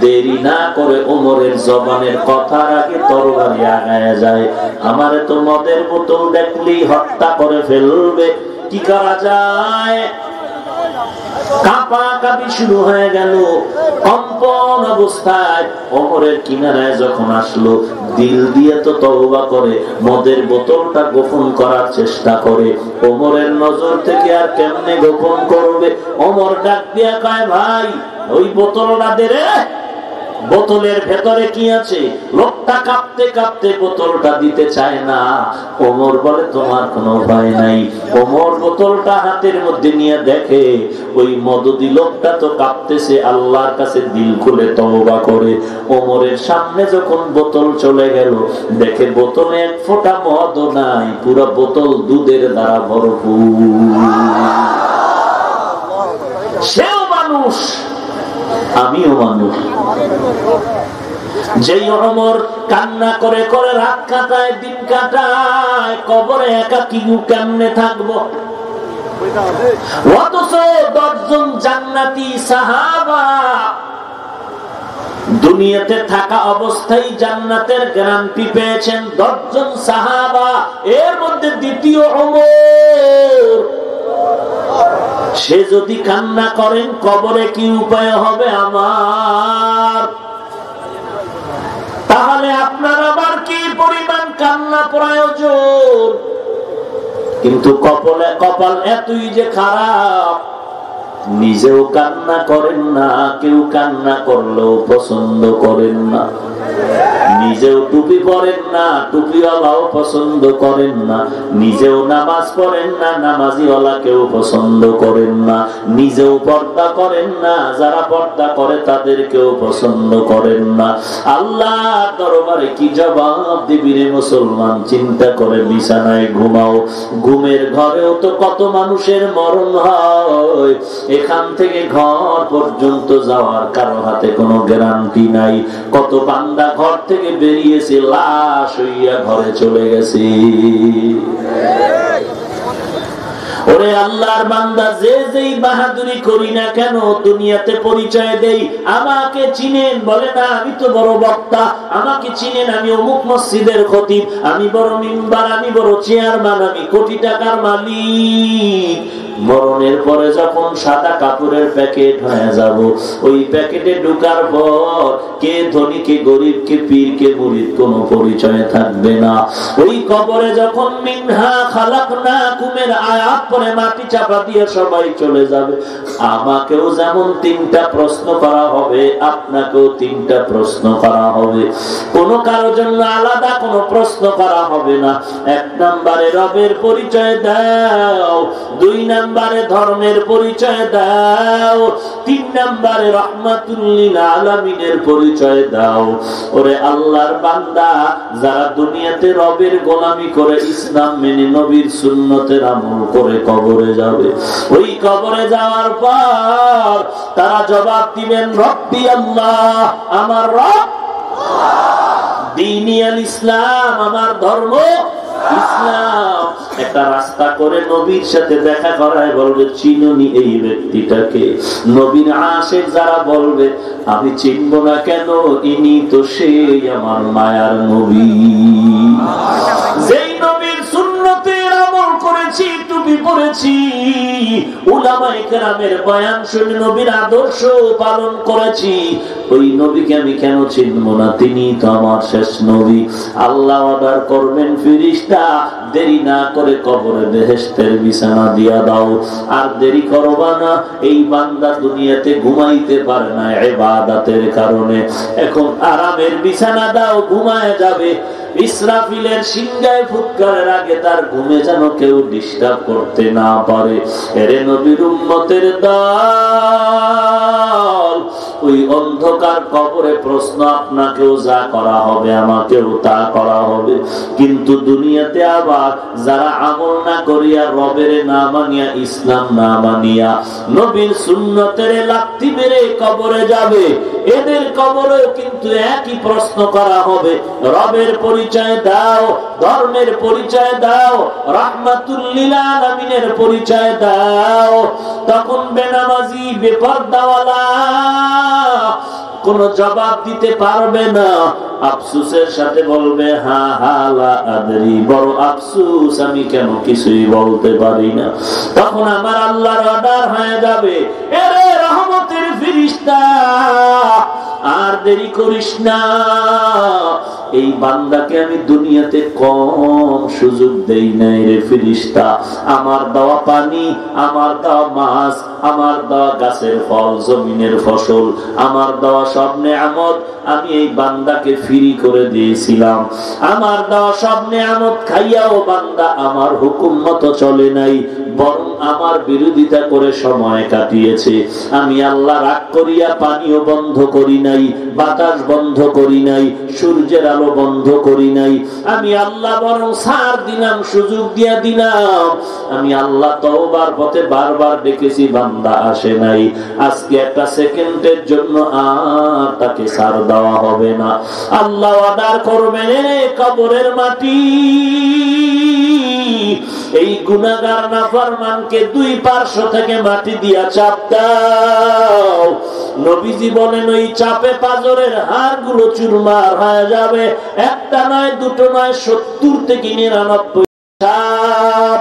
দেরি না করে ওমরের জবানের কথার আগে তরবারি আগায় যায়। আমারে তো মদের বোতল দেখলেই হত্যা করে ফেলবে, কি করা যায়? কাঁপাকাঁপি শুরু হয়ে গেল। কম্পন অবস্থায় ওমরের কিনারায় যখন আসলো, দিল দিয়ে তো তওবা করে, মদের বোতলটা গোপন করার চেষ্টা করে। ওমরের নজর থেকে আর কেমনে গোপন করবে? ওমর ডাক দিয়া কয়, ভাই ওই বোতলটা দে রে, বোতলের ভেতরে কি আছে? লোকটা কাঁপতে কাঁপতে বোতলটা দিতে চায় না। ওমর বলে, তোমার কোনো ভয় নাই। ওমর বোতলটা হাতের মধ্যে নিয়ে দেখে ওই মদদি লোকটা তো কাঁপতেছে, আল্লাহর কাছে দিল খুলে তওবা করে। ওমরের সামনে যখন বোতল চলে গেল, দেখে বোতলে এক ফোঁটা মদ নাই, পুরো বোতল দুধের দ্বারা ভরপুর। সেও মানুষ, আমিও মানুষ। যেই ওমর কান্না করে করে রাত কাটায়, দিন কাটায়, কবরে একাকী কেমনে থাকবো? অথচ 10 জন জান্নাতি সাহাবা দুনিয়াতে থাকা অবস্থায় জান্নাতের গ্যারান্টি পেয়েছেন 10 জন সাহাবা। এর মধ্যে দ্বিতীয় ওমর, সে যদি কান্না করেন কবরে কি উপায় হবে আমার? তাহলে আপনার আবার কি পরিমাণ কান্না প্রয়োজন? কিন্তু কপাল এতই যে খারাপ, নিজেও কান্না করেন না, কেউ কান্না করলেও পছন্দ করেন না। নিজেও টুপি পরেন না, টুপিওয়ালাও পছন্দ করেন না। নিজেও নামাজ পড়েন না, নামাজিওয়ালা কেউ পছন্দ করেন না। নিজেও পর্দা করেন না, যারা পর্দা করে তাদের কেউ পছন্দ করেন না। আল্লাহ দরবারে কি জবাব দিবি রে মুসলমান? চিন্তা করে বিছানায় ঘুমাও। ঘুমের ঘরেও তো কত মানুষের মরণ হয়। এখান থেকে ঘর পর্যন্ত যাওয়ার কারো হাতে কোনো গ্যারান্টি নাই। কত বান্দা ঘর থেকে বেরিয়েছে, লাশ হইয়া ঘরে চলে গেছে। ওরে আল্লাহর বান্দা, যে যেই বাহাদুরি করি না কেন, দুনিয়াতে পরিচয় দেই, আমাকে চিনেন, বলে না আমি তো বড় বক্তা, আমাকে চিনেন, আমি অমুক মসজিদের খতিব, আমি বড় মিম্বার, আমি বড় চেয়ারম্যান, আমি কোটি টাকার মালিক। মরণের পরে যখন সাদা কাপড়ের প্যাকেট হয়ে যাব, ওই প্যাকেটে ঢুকার পর কে ধনী কে গরিব কে পীর কে মুরিদ কোনো পরিচয় থাকবে না। ওই কবরে যখন মিনহা খালাকনাকুমের আয়াত পরে মাটি চাপা দিয়ে সবাই চলে যাবে, আমাকেও যেমন 3টা প্রশ্ন করা হবে, আপনাকেও 3টা প্রশ্ন করা হবে। কোনো কারোর জন্য আলাদা কোনো প্রশ্ন করা হবে না। 1 নম্বরে রবের পরিচয় দাও, 2 নম্বরে ধর্মের পরিচয় দাও, 3 নম্বরে রাহমাতুল লিল আলামিনের পরিচয় দাও। ওরে আল্লাহর বান্দা, যারা দুনিয়াতে রবের গোলামি করে, ইসলাম মেনে নবীর সুন্নতের আমল করে কবরে যাবে, ওই কবরে যাওয়ার পর তারা জবাব দিবেন, রব্বি আল্লাহ, আমার রব, দীনি আল ইসলাম, আমার ধর্ম ইসলাম। একটা রাস্তা করে নবীর সাথে দেখা করায়, বলবে চিনুনি এই ব্যক্তিটাকে? নবীর আশিক যারা বলবে, আমি চিনব না কেন, ইনি তো সেই আমার মায়ার নবী। যেই নবীর সুন্নতের আমল করেছি, টুপি পরেছি, উলামায়ে কেরামের বয়ান শুনে নবীর আদর্শ পালন করেছি, ওই নবীকে আমি কেন চিনব না? তিনি তো আমার শেষ নবী। আল্লাহ অর্ডার করবেন, ফেরেশতা দেরি না করে কবরে বেহেশতের বিছানা দিয়া দাও। আর দেরি করবা না, এই বান্দা দুনিয়াতে ঘুমাইতে পারে না ইবাদতের কারণে, এখন আরামের বিছানা দাও, ঘুমায় যাবে। ইসরাফিলের সিংহায় ফুৎকারের আগে তার ঘুমে যেন কেউ ডিস্টার্ব করতে না পারে। এরে নবীর উম্মতের দল, ওই অন্ধকার কবরে প্রশ্ন আপনাকেও যা করা হবে আমাকেও তা করা হবে। কিন্তু দুনিয়াতে আবার যারা আমল না করিয়া, রবের না মানিয়া, ইসলাম না মানিয়া, নবীর সুন্নতের লাথি মেরে কবরে যাবে, এদের কবরেও কিন্তু একই প্রশ্ন করা হবে। রবের পরিচয় দাও, ধর্মের পরিচয় দাও, রাহমাতুল লিল আলামিনের পরিচয় দাও। তখন বেনামাজি বেপরদাওয়ালা কোন জবাব দিতে পারবে না, আফসোসের সাথে বলবে হা হা লা আদরি, বড় আফসোস আমি কেন কিছুই বলতে পারি না। তখন আমার আল্লাহর অর্ডার হয়ে যাবে, এরে রহমতের ফেরেশতা আর দেরি করিস না, এই বান্দাকে আমি দুনিয়াতে কম সুযোগ দেই নাই রে ফেরেশতা। আমার দেওয়া পানি, আমার দেওয়া মাছ, আমার দেওয়া গাছের ফল, জমিনের ফসল, আমার দেওয়া সব নেয়ামত আমি এই বান্দাকে ফ্রি করে দিয়েছিলাম। আমার দেওয়া সব নেয়ামত খাইয়াও বান্দা আমার হুকুম মতো চলে নাই, বরং আমার বিরোধিতা করে সময় কাটিয়েছে। আমি আল্লাহ রাগ করিয়া পানিও বন্ধ করি নাই, বাতাস বন্ধ করি নাই, সূর্যের আলো বন্ধ করি নাই। আমি আল্লাহ বরং ছাড় দিলাম, সুযোগ দিয়া দিলাম। আমি আল্লাহ তওবার পথে বারবার ডেকেছি, বান্দা আসে নাই। আজকে একটা সেকেন্ডের জন্য আর তাকে ছাড় দেওয়া হবে না। আল্লাহ অর্ডার করবেন, কবরের মাটি এই গুনাহগার নাফরমানকে দুই পার্শ্ব থেকে মাটি দিয়া চাপ দাও। নবীজি বলেন, ওই চাপে পাজরের হাড়গুলো চুরমার হয়ে যাবে। একটা নয়, দুটো নয়, 70 থেকে 99 চাপ।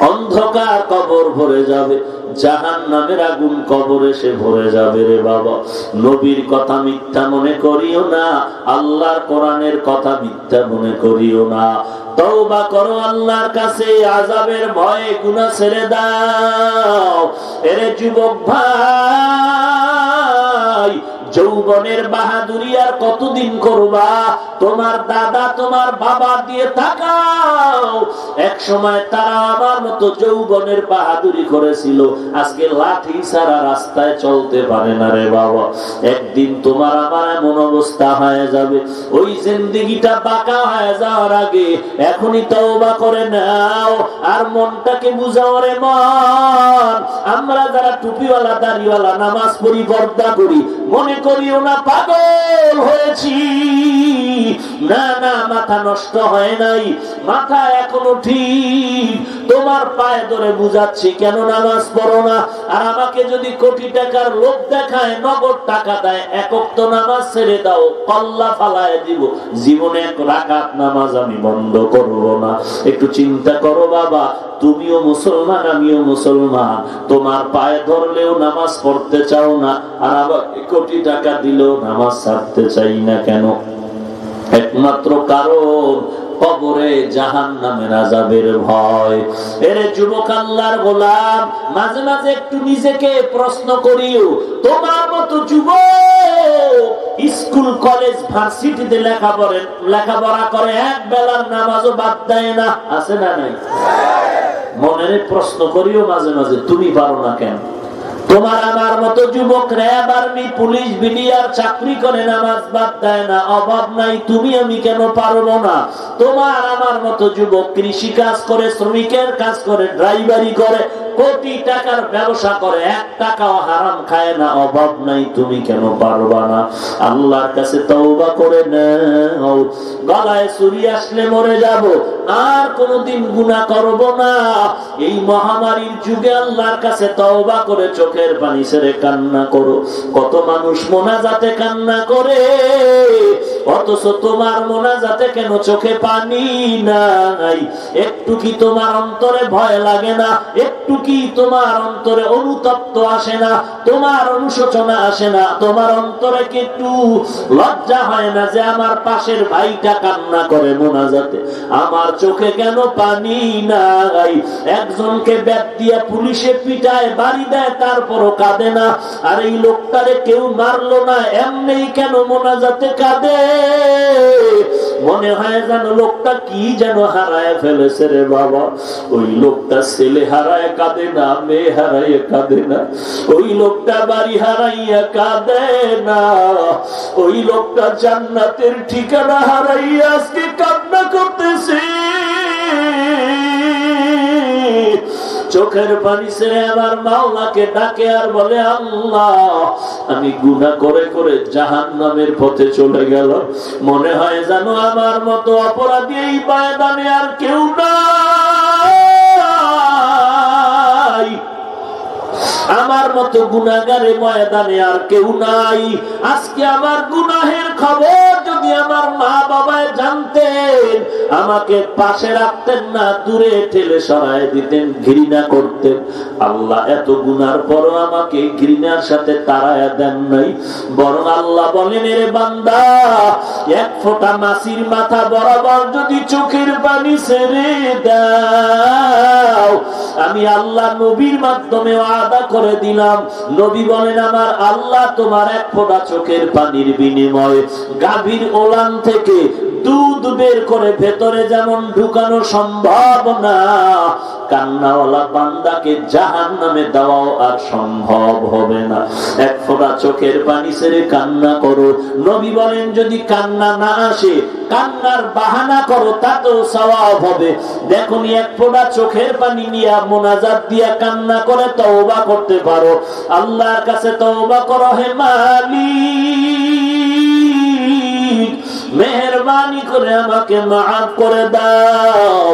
অন্ধকার কবর ভরে যাবে, জাহান্নামের আগুন কবর এসে ভরে যাবে রে বাবা। নবীর কথা মিথ্যা মনে করিও না, আল্লাহর কোরআনের কথা মিথ্যা মনে করিও না। তওবা করো আল্লাহর কাছে, আযাবের ভয়ে গুনাহ ছেড়ে দাও। এরে যুবক ভাই, যৌবনের বাহাদুরি আর কতদিন করবা? তোমার দাদা তোমার বাবা দিয়ে তাকাও, এক সময় তারা আমার মতো যৌবনের বাহাদুরি করেছিল, আজকে লাঠি ছাড়া রাস্তায় চলতে পারে না রে বাবা। একদিন তোমার আমার এমন অবস্থা হয়ে যাবে, ওই জিন্দেগিটা বাঁকা হয়ে যাওয়ার আগে এখনই তওবা করে নাও। আর মনটাকে বুঝাও রে মন, আমরা যারা টুপিওয়ালা দাড়িওয়ালা নামাজ পড়ি পর্দা করি, মনে করিও না পাগল হয়েছি। না না, মাথা নষ্ট হয় নাই, মাথা এখনো ঠিক। তোমার পায়ে ধরে বুঝাচ্ছি, কেন নামাজ পড়ো না? আর আমাকে যদি কোটি টাকার লোভ দেখায়, নগদ টাকা দেয়, এক ওয়াক্ত নামাজ ছেড়ে দাও, কল্লা ফালায় দিব, জীবনে এক রাকাত নামাজ আমি বন্ধ করব না। একটু চিন্তা করো বাবা, তুমিও মুসলমান আমিও মুসলমান, তোমার পায়ে ধরলেও নামাজ পড়তে চাও না, আর আবার কোটি টাকা দিলেও নামাজ ছাড়তে চাই না কেন? একমাত্র কারণ কবরে জাহান্নামের আযাবের ভয়। এরে যুবক আল্লাহর গোলাম, মাঝে মাঝে একটু নিজেকে প্রশ্ন করিও, তোমার মতো যুবক স্কুল কলেজ ভার্সিটিতে লেখাপড়া করে, এক বেলার নামাজও বাদ দেয় না, আছে না নাই? মনের প্রশ্ন করিও মাঝে মাঝে, তুমি পারো না কেন? তোমার আমার মতো যুবক র‍্যাব, আর্মি, পুলিশ, বিডিআর চাকরি করে, নামাজ বাদ দেয় না, অভাব নাই, তুমি আমি কেন পারবো না? তোমার আমার মতো যুবক কৃষি কাজ করে, শ্রমিকের কাজ করে, ড্রাইভারি করে, কোটি টাকার ব্যবসা করে, এক টাকাও হারাম খায় না, অভাব নাই, তুমি কেন পারবা না? আল্লাহর কাছে তওবা করে নাও। গলায় ছুরি আসলে মরে যাব, আর কোনদিন গুনাহ করব না। এই মহামারীর যুগে আল্লাহর কাছে তওবা করে চোখের পানি ছেড়ে কান্না করো। কত মানুষ মোনাজাতে কান্না করে, অথচ তোমার মোনাজাতে কেন চোখে পানি নাই? একটু কি তোমার অন্তরে ভয় লাগে না? একটু কি তোমার অন্তরে অনুতপ্ত আসে না? তোমার অনুশোচনা আসে না? তোমার অন্তরে কি একটু লজ্জা হয় না যে আমার পাশের ভাইটা কান্না করে মোনাজাতে, আমার চোখে কেন পানি নাই? একজনকে ব্যাট দিয়া পুলিশে পিটায়, বাড়ি দেয়, তারপরও কাঁদে না। আর এই লোকটারে কেউ মারলো না, এমনি কেন মোনাজাতে কাঁদে? মনে হয় যেন লোকটা কি যেন হারায় ফেলেছে রে বাবা। ওই লোকটা ছেলে হারায় কাঁদে না, মেয়ে হারাইয়া কাঁদে না, ওই লোকটা বাড়ি হারাইয়া কাঁদে না, ওই লোকটা জান্নাতের ঠিকানা হারাইয়া আজকে কান্না করতেছে। চোখের পানি ছেড়ে আমার মাওলাকে ডাকে আর বলে, আল্লাহ আমি গুনাহ করে করে জাহান্নামের পথে চলে গেল। মনে হয় জানো আমার মতো অপরাধী এই ময়দানে আর কেউ নাই, আমার মতো গুনাহগারে ময়দানে আর কেউ নাই। আজকে আমার গুনাহের খবর যদি আমার মা বাবায় জানতেন, আমাকে পাশে রাখতেন না, দূরে ঠেলে সরায় দিতেন, ঘৃণা করতেন। আল্লাহ এত গুনার পরও আমাকে ঘৃণার সাথে তাড়ায়া দেন নাই, বরং আল্লাহ বলেন, এরে বান্দা, এক ফোঁটা মাছির মাথা বরাবর যদি চোখের পানি ছেড়ে দাও, আমি আল্লাহ নবীর মাধ্যমে ওয়াদা করে দিলাম। নবী বলেন, আমার আল্লাহ তোমার এক ফোঁটা চোখের পানির বিনিময়ে গাভীর ওলান থেকে দুধ বের করে ভেতরে যেমন ঢুকানো সম্ভব না, কান্নাওয়ালা বান্দাকে জাহান্নামে দেওয়াও আর সম্ভব হবে না। এক ফোঁটা চোখের পানি ছেড়ে কান্না করো। নবী বলেন, যদি কান্না না আসে, কান্নার বাহানা করো, তাতেও সওয়াব হবে। দেখুন, এক ফোঁটা চোখের পানি নিয়ে মোনাজাত দিয়া কান্না করে তওবা করতে পারো। আল্লাহর কাছে তওবা করো, হে মালিক, মেহেরবানি করে আমাকে মাফ করে দাও।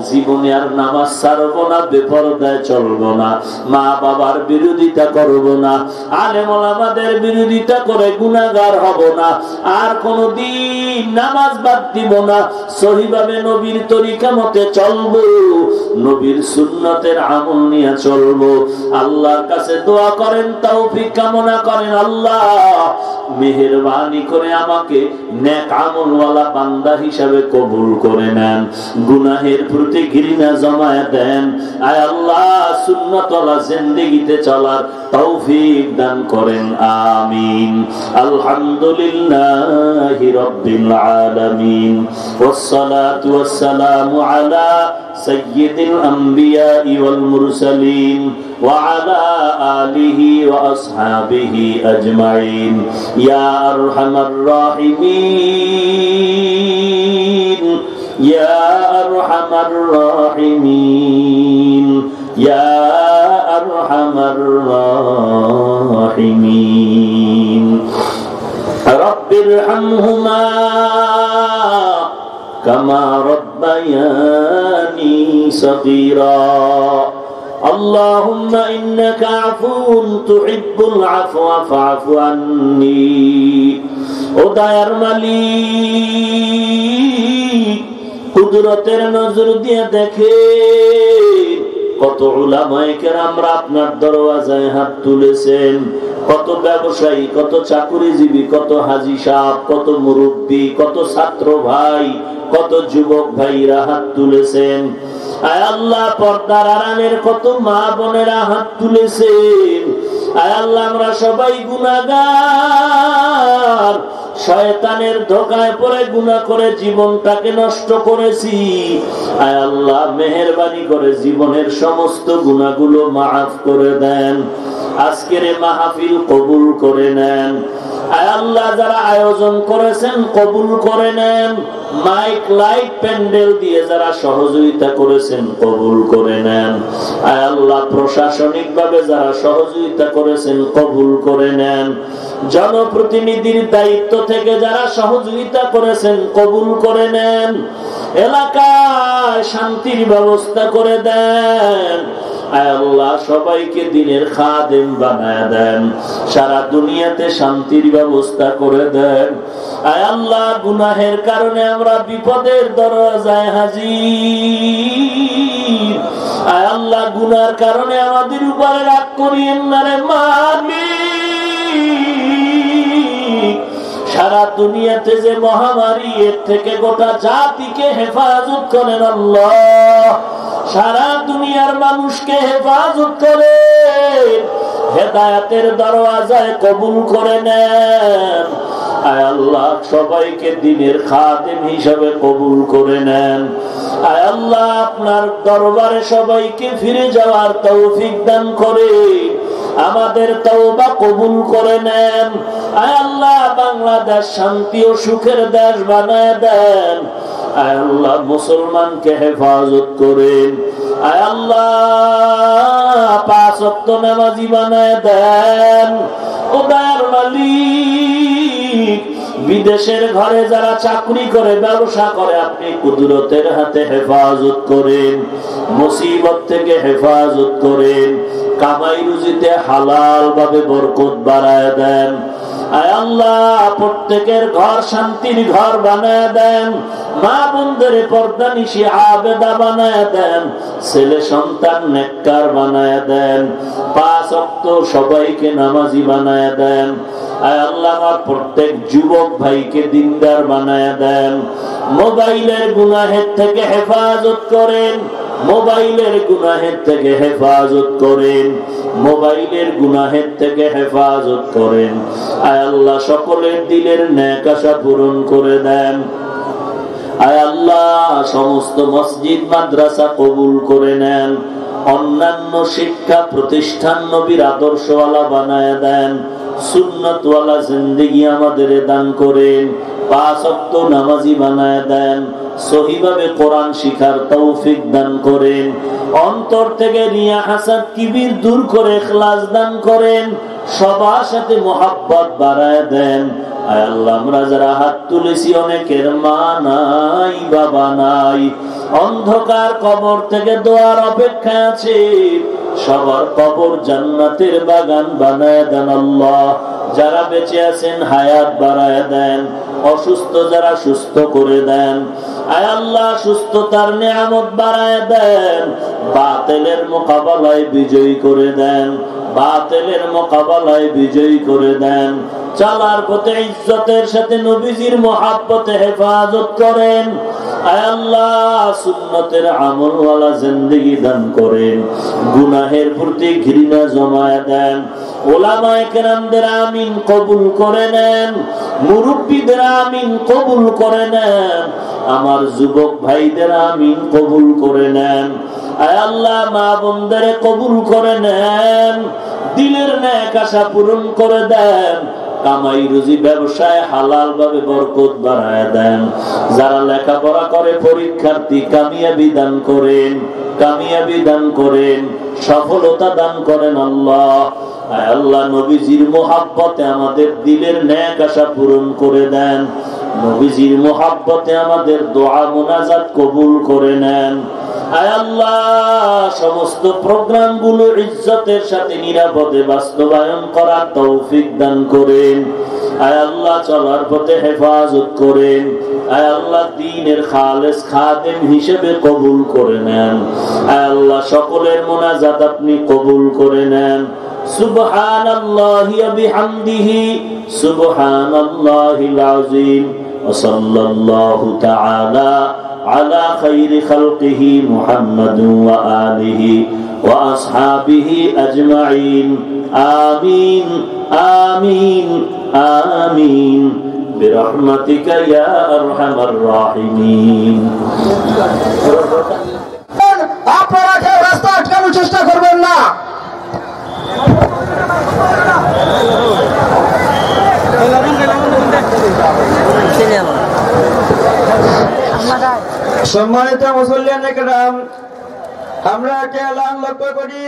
জীবনে আর নামাজ ছাড়বো না, বেপরদায় চলবো না, মা বাবার বিরোধিতা করবো না, আলেম ওলামাদের বিরোধিতা করে গুনাহগার হব না, আর কোনদিন নামাজ বাদ দিব না, সহিভাবে নবীর তরিকা মতে চলবো, নবীর সুন্নতের আমল নিয়ে চলবো। আল্লাহর কাছে দোয়া করেন, তৌফিক কামনা করেন, আল্লাহ মেহেরবানি করে আমাকে নেক আমলওয়ালা বান্দা হিসাবে কবুল করে নেন, গুনাহের প্রতি ঘৃণা জমায়ে দেন। আয় আল্লাহ, সুন্নতওয়ালা জিন্দেগিতে চলার তৌফিক দান করেন, আমিন। আলহামদুলিল্লাহি রাব্বিল আলামিন, ওয়াসসালাতু ওয়াসসালামু আলা সাইয়্যিদিল আমবিয়াই ওয়াল মুরসালিন ওয়া আলা আলিহি ওয়া আসহাবিহি আজমাইন। ইয়া আরহামার রাহিমিন, ইয়া আরহামার রাহিমিন, ইয়া আরহামার রাহিমিন। রব্বিরহামহুমা কামা রব্বায়ানি সগীরা। اللهم إنك عفو تحب العفو فاعف عني। ও দয়ার মালিক, কুদরতের নজর দিয়ে দেখে কত উলামায়ে কেরামরা আপনার দরওয়াজায় হাত তুলেছেন, কত ব্যবসায়ী, কত চাকুরিজীবী, কত হাজী সাহেব, কত মুরব্বী, কত ছাত্র ভাই, কত যুবক ভাইরা হাত তুলেছেন। আয় আল্লাহ, পর্দার আড়ালের কত মা বোনেরা হাত তুলেছেন। আয় আল্লাহ, আমরা সবাই গুনাহগার, শয়তানের ধোঁকায় পড়ে গুনাহ করে জীবনটাকে নষ্ট করেছি। আয় আল্লাহ, মেহেরবানি করে জীবনের সমস্ত গুনাহগুলো মাফ করে দেন। আজকের মাহফিল কবুল করে নেন। আয় আল্লাহ, যারা আয়োজন করেছেন কবুল করে নেন। মাইক, লাইট, প্যান্ডেল দিয়ে যারা সহযোগিতা করেছেন কবুল করে নেন। আয় আল্লাহ, প্রশাসনিক ভাবে যারা সহযোগিতা করেছেন কবুল করে নেন। জনপ্রতিনিধির দায়িত্ব থেকে যারা সহযোগিতা করেছেন কবুল করে নেন। এলাকায় শান্তির ব্যবস্থা করে দেন। আয় আল্লাহ সবাইকে দিনের খাদেম বানায় দেন, সারা দুনিয়াতে শান্তির ব্যবস্থা করে দেন। আয় আল্লাহ গুনাহের কারণে আমরা বিপদের দরজায় হাজির। আয় আল্লাহ গুনার কারণে আমাদের উপরে রাগ করিয়েন না রে মালিক। সারা দুনিয়াতে যে মহামারী, এর থেকে গোটা জাতিকে হেফাজত করেন আল্লাহ। সারা দুনিয়ার মানুষকে হেফাজত করে হেদায়েতের দরওয়াজায় কবুল করে নেন। আয় আল্লাহ সবাইকে দিনের খাদেম হিসাবে কবুল করে নেন। আয় আল্লাহ আপনার দরবারে সবাইকে ফিরে যাওয়ার তৌফিক দান করে আমাদের তওবা কবুল করে নেন। আয় আল্লাহ বাংলাদেশ শান্তি ও সুখের দেশ বানায় দেন। আয় আল্লাহ মুসলমানকে হেফাজত করেন। আয় আল্লাহ 5 ওয়াক্ত নামাজি বানায় দেন। ও দয়ার মালিক, বিদেশের ঘরে যারা চাকরি করে, ব্যবসা করে, আপনি কুদরতের হাতে হেফাজত করেন, মুসিবত থেকে হেফাজত করেন, কামাই রুজিতে হালাল ভাবে বরকত বাড়ায় দেন। আয় আল্লাহ প্রত্যেকের ঘর শান্তির ঘর বানায় দেন, মা বোনদের পর্দানিশী আবেদা বানায় দেন, ছেলে সন্তান নেককার বানায় দেন, 5 ওয়াক্ত সবাইকে নামাজি বানায় দেন। আয় আল্লাহ আমার প্রত্যেক যুবক ভাইকে দিনদার বানায় দেন। মোবাইলের গুনাহের থেকে হেফাজত করেন, মোবাইলের গুনাহের থেকে হেফাজত করেন, মোবাইলের গুনাহের থেকে হেফাজত করেন। আয় আল্লাহ সকলের দিলের নেক আশা পূরণ করে দেন। আয় আল্লাহ সমস্ত মসজিদ মাদ্রাসা কবুল করে নেন। অন্যান্য শিক্ষা প্রতিষ্ঠান নবীর আদর্শওয়ালা বানায় দেন। সুন্নতওয়ালা জিন্দেগি আমাদের দান করেন। 5 ওয়াক্ত নামাজি বানায় দেন। সহিভাবে কোরআন শিখার তৌফিক দান করেন। অন্তর থেকে রিয়া হাসাদ কিবির দূর করে ইখলাস দান করেন। সবার সাথে মোহাব্বত বাড়ায় দেন। আয় আল্লাহ আমরা যারা হাত তুলেছি অনেকের মা নাই, বাবা নাই, অন্ধকার কবর থেকে দোয়ার অপেক্ষা আছে, সবার কবর জান্নাতের বাগান বানায় দেন আল্লাহ। যারা বেঁচে আছেন হায়াত বাড়ায় দেন, অসুস্থ যারা সুস্থ করে দেন। আয় আল্লাহ সুস্থতার নিয়ামত বাড়ায় দেন। বাতিলের মোকাবেলায় বিজয়ী করে দেন, বাতিলের মোকাবেলায় বিজয়ী করে দেন। চলার পথে ইজ্জতের সাথে নবীজির মহব্বতে হেফাজত করেন। আয় আল্লাহ সুন্নতের আমলওয়ালা জিন্দেগি দান করেন। গুনাহের প্রতি ঘৃণা জমায় দেন। ওলামায়ে কেরামদের আমিন কবুল করে নেন। মুরব্বীদের আমিন কবুল করে নেন। আমার যুবক ভাইদের আমিন কবুল করে নেন। আয় আল্লাহ মা বোনদের কবুল করে নেন। দিলের নেক আশা পূরণ করে দেন। কামাই রুজি ব্যবসায় হালাল ভাবে বরকত বাড়ায় দেন। যারা লেখাপড়া করে পরীক্ষার্থী কামিয়াবি দান করেন, কামিয়াবি দান করেন, সফলতা দান করেন আল্লাহ। আয় আল্লাহ নবীজির মোহাব্বতে আমাদের দিলের নেক আশা পূরণ করে দেন। নবীজির মোহাব্বতে আমাদের দোয়া মুনাজাত কবুল করে নেন। আয় আল্লাহ সমস্ত প্রোগ্রাম গুলো ইজ্জতের সাথে নিরাপদে বাস্তবায়ন করার তৌফিক দান করেন। আয় আল্লাহ চলার পথে হেফাজত করেন। আয় আল্লাহ দ্বীনের খালেস খাদেম হিসেবে কবুল করে নেন। আয় আল্লাহ সকলের মুনাজাত আপনি কবুল করে নেন। সুবহানাল্লাহি ওয়া বিহামদিহি সুবহানাল্লাহিল আযীম ওয়া সাল্লাল্লাহু তাআলা على خير خلقه محمد وآله وأصحابه أجمعين آمين آمين آمين برحمتك يا أرحم الراحمين আপনারা কেউ রাস্তা আটকানোর চেষ্টা করবেন না। সম্মানিত মুসল্লিয়ান একরাম, আমরা একটা এলান লক্ষ্য করি।